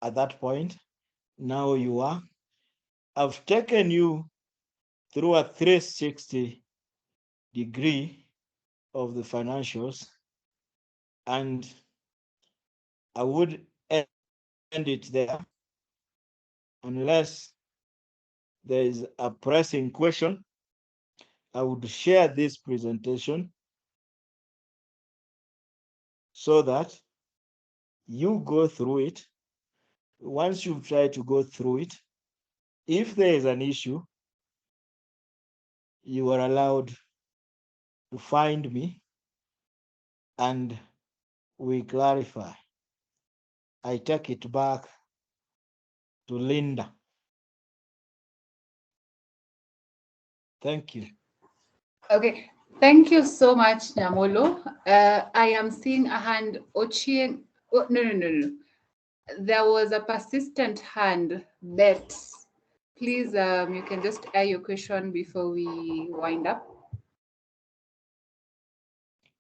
at that point. Now you are. I've taken you through a 360 degree of the financials, and I would end it there unless there is a pressing question. I would share this presentation so that you go through it. Once you've tried to go through it, if there is an issue, you are allowed to find me and we clarify. I take it back to Linda. Thank you. Okay, thank you so much, Nyamolo. I am seeing a hand. Ochieng. Oh, no. There was a persistent hand. Bet. Please, you can just air your question before we wind up.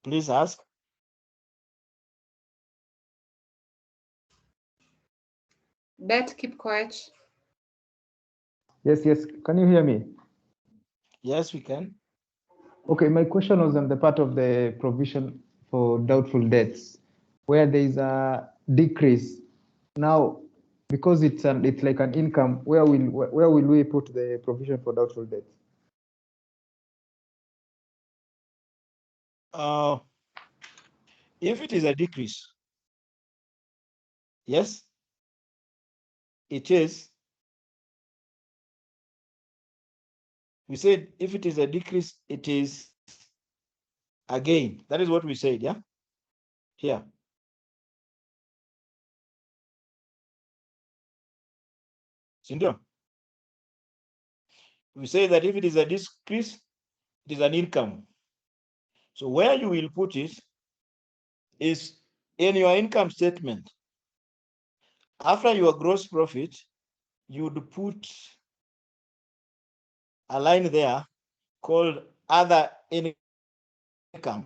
Please ask. Bet, keep quiet. Yes. Can you hear me? Yes, we can. Okay, my question was on the part of the provision for doubtful debts, where there is a decrease. Now, because it's like an income, where will we put the provision for doubtful debts? If it is a decrease, yes, it is. We said if it is a decrease, it is a gain. That is what we said, yeah? Here. Sindio? We say that if it is a decrease, it is an income. So where you will put it is in your income statement. After your gross profit, you would put a line there called other income.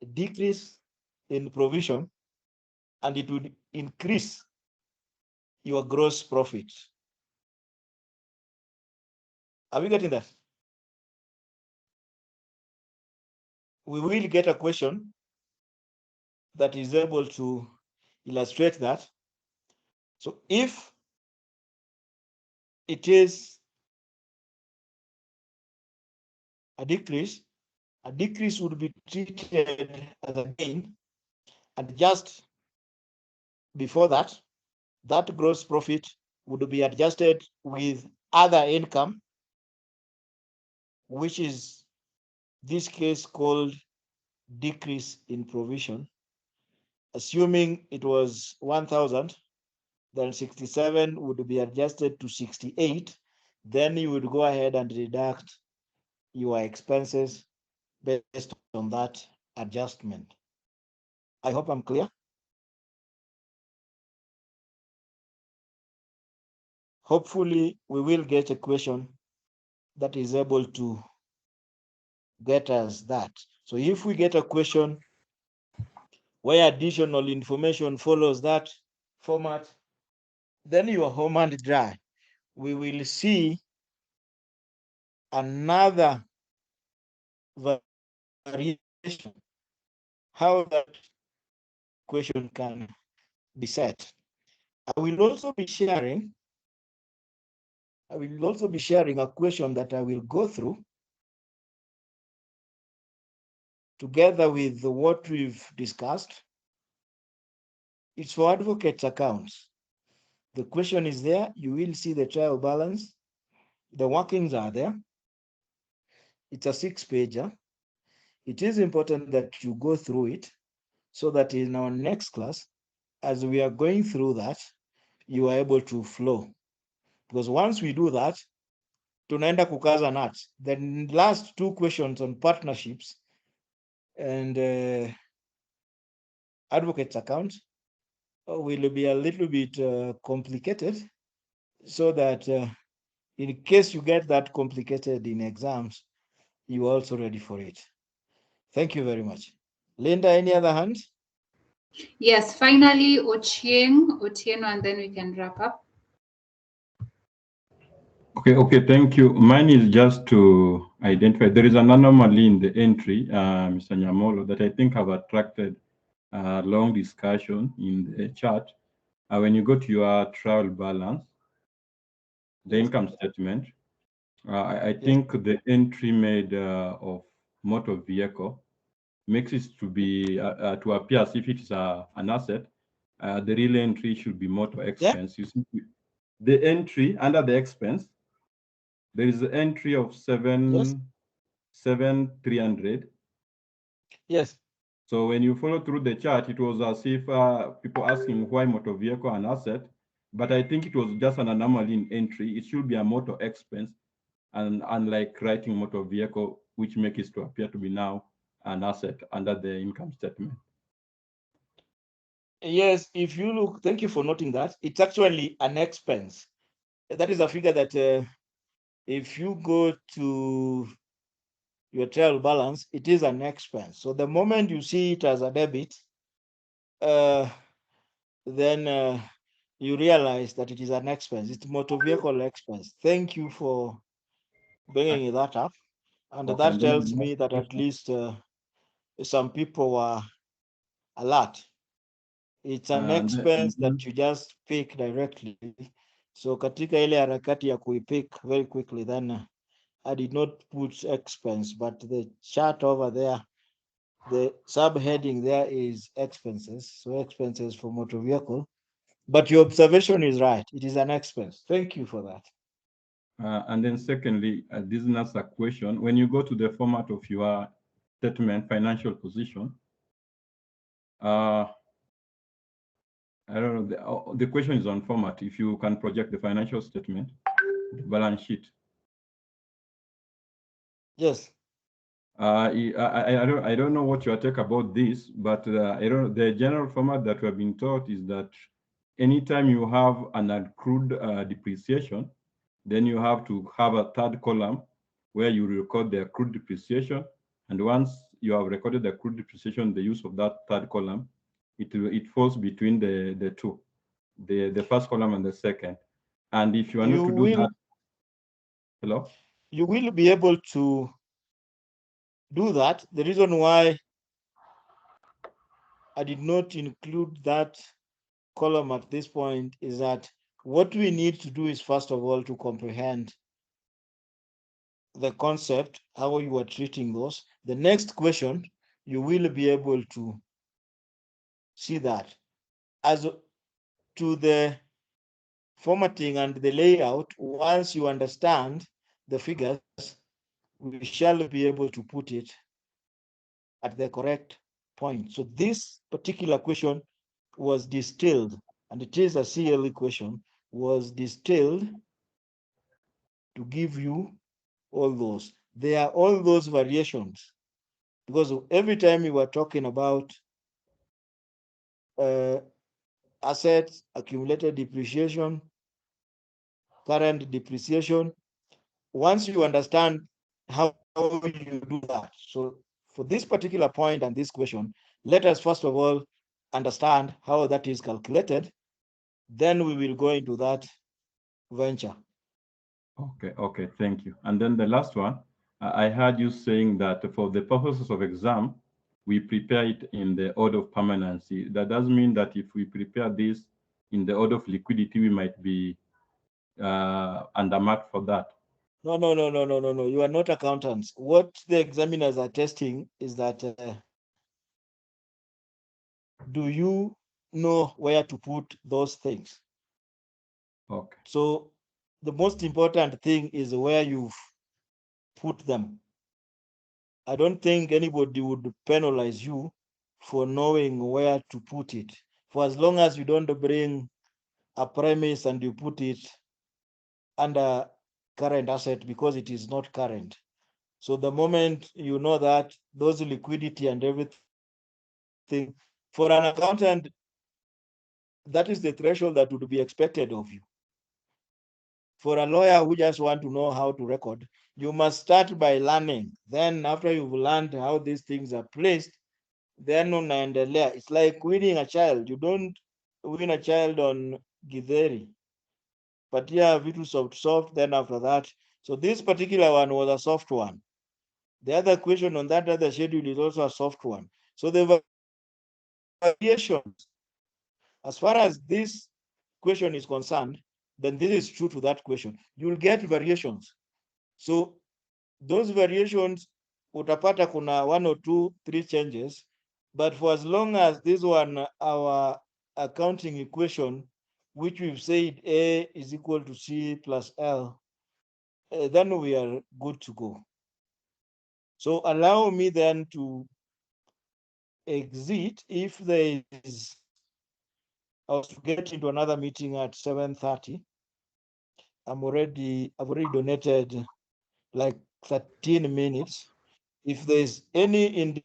A decrease in provision, and it would increase your gross profit. Are we getting that? We will get a question that is able to illustrate that. So if it is a decrease would be treated as a gain, and just before that, that gross profit would be adjusted with other income, which is this case called decrease in provision. Assuming it was 1,000, then 67 would be adjusted to 68. Then you would go ahead and deduct your expenses based on that adjustment. I hope I'm clear. Hopefully, we will get a question that is able to get us that. So if we get a question where additional information follows that format, then you are home and dry. We will see another variation, how that question can be set. I will also be sharing a question that I will go through together with what we've discussed. It's for advocates' accounts. The question is there. You will see the trial balance. The workings are there. It's a 6-pager. It is important that you go through it so that in our next class, as we are going through that, you are able to flow. Because once we do that, tunaenda kukaza nuts. The last 2 questions on partnerships and advocates accounts will be a little bit complicated, so that in case you get that complicated in exams, you are also ready for it. Thank you very much. Linda, any other hands? Yes, finally, Otieno, and then we can wrap up. Okay, thank you. Mine is just to identify there is an anomaly in the entry, Mr. Nyamolo, that I think have attracted a long discussion in the chart. When you go to your trial balance, the income statement, I think the entry made of motor vehicle makes it to be to appear as if it is an asset. The real entry should be motor expense. You see, the entry under the expense, there is an entry of 7,300. Yes. So when you follow through the chart, it was as if people asking why motor vehicle an asset, but I think it was just an anomaly in entry. It should be a motor expense, and unlike writing motor vehicle, which makes it to appear to be now an asset under the income statement. Yes, if you look, thank you for noting that. It's actually an expense. That is a figure that if you go to your trial balance, it is an expense. So the moment you see it as a debit, then you realize that it is an expense. It's motor vehicle expense. Thank you for bringing that up. And Okay, that and then tells me that at least some people were alert. It's an expense that you just pick directly. So katika ile harakati ya kuipick very quickly, then I did not put expense, but the chart over there, the subheading there is expenses. So expenses for motor vehicle. But your observation is right. It is an expense. Thank you for that. And then secondly, this is not a question. When you go to the format of your statement, financial position, I don't know, the question is on format. If you can project the financial statement, the balance sheet. Yes. I don't know what your take about this, but I don't. The general format that we have been taught is that anytime you have an accrued depreciation, then you have to have a third column where you record the accrued depreciation. And once you have recorded the accrued depreciation, the use of that third column, it falls between the two, the first column and the second. And if you are not to do that, hello? You will be able to do that. The reason why I did not include that column at this point is that what we need to do is, first of all, to comprehend the concept, how you are treating those. The next question, you will be able to see that. As to the formatting and the layout, once you understand the figures, we shall be able to put it at the correct point. So this particular question was distilled, and it is a CLE question, was distilled to give you all those. There are all those variations, because every time we were talking about assets, accumulated depreciation, current depreciation, once you understand how you do that. So for this particular point and this question, let us first of all understand how that is calculated. Then we will go into that venture. Okay, thank you. And then the last one, I heard you saying that for the purposes of exam, we prepare it in the order of permanency. That does mean that if we prepare this in the order of liquidity, we might be undermarked for that. No. You are not accountants. What the examiners are testing is that do you know where to put those things? Okay. So the most important thing is where you've put them. I don't think anybody would penalize you for knowing where to put it. For as long as you don't bring a premise and you put it under current asset because it is not current. So the moment you know that, those liquidity and everything, for an accountant, that is the threshold that would be expected of you. For a lawyer who just want to know how to record, you must start by learning. Then after you've learned how these things are placed, then unaendelea. It's like winning a child. You don't win a child on githeri. But yeah, vitu soft, then after that. So this particular one was a soft one. The other question on that other schedule is also a soft one. So the variations, as far as this question is concerned, then this is true to that question. You'll get variations. So those variations, utapata kuna 1 or 2, 3 changes, but for as long as this one, our accounting equation, which we've said A is equal to C plus L, then we are good to go. So allow me then to exit if there is, I was to get into another meeting at 7:30. I've already donated like 13 minutes. If there's any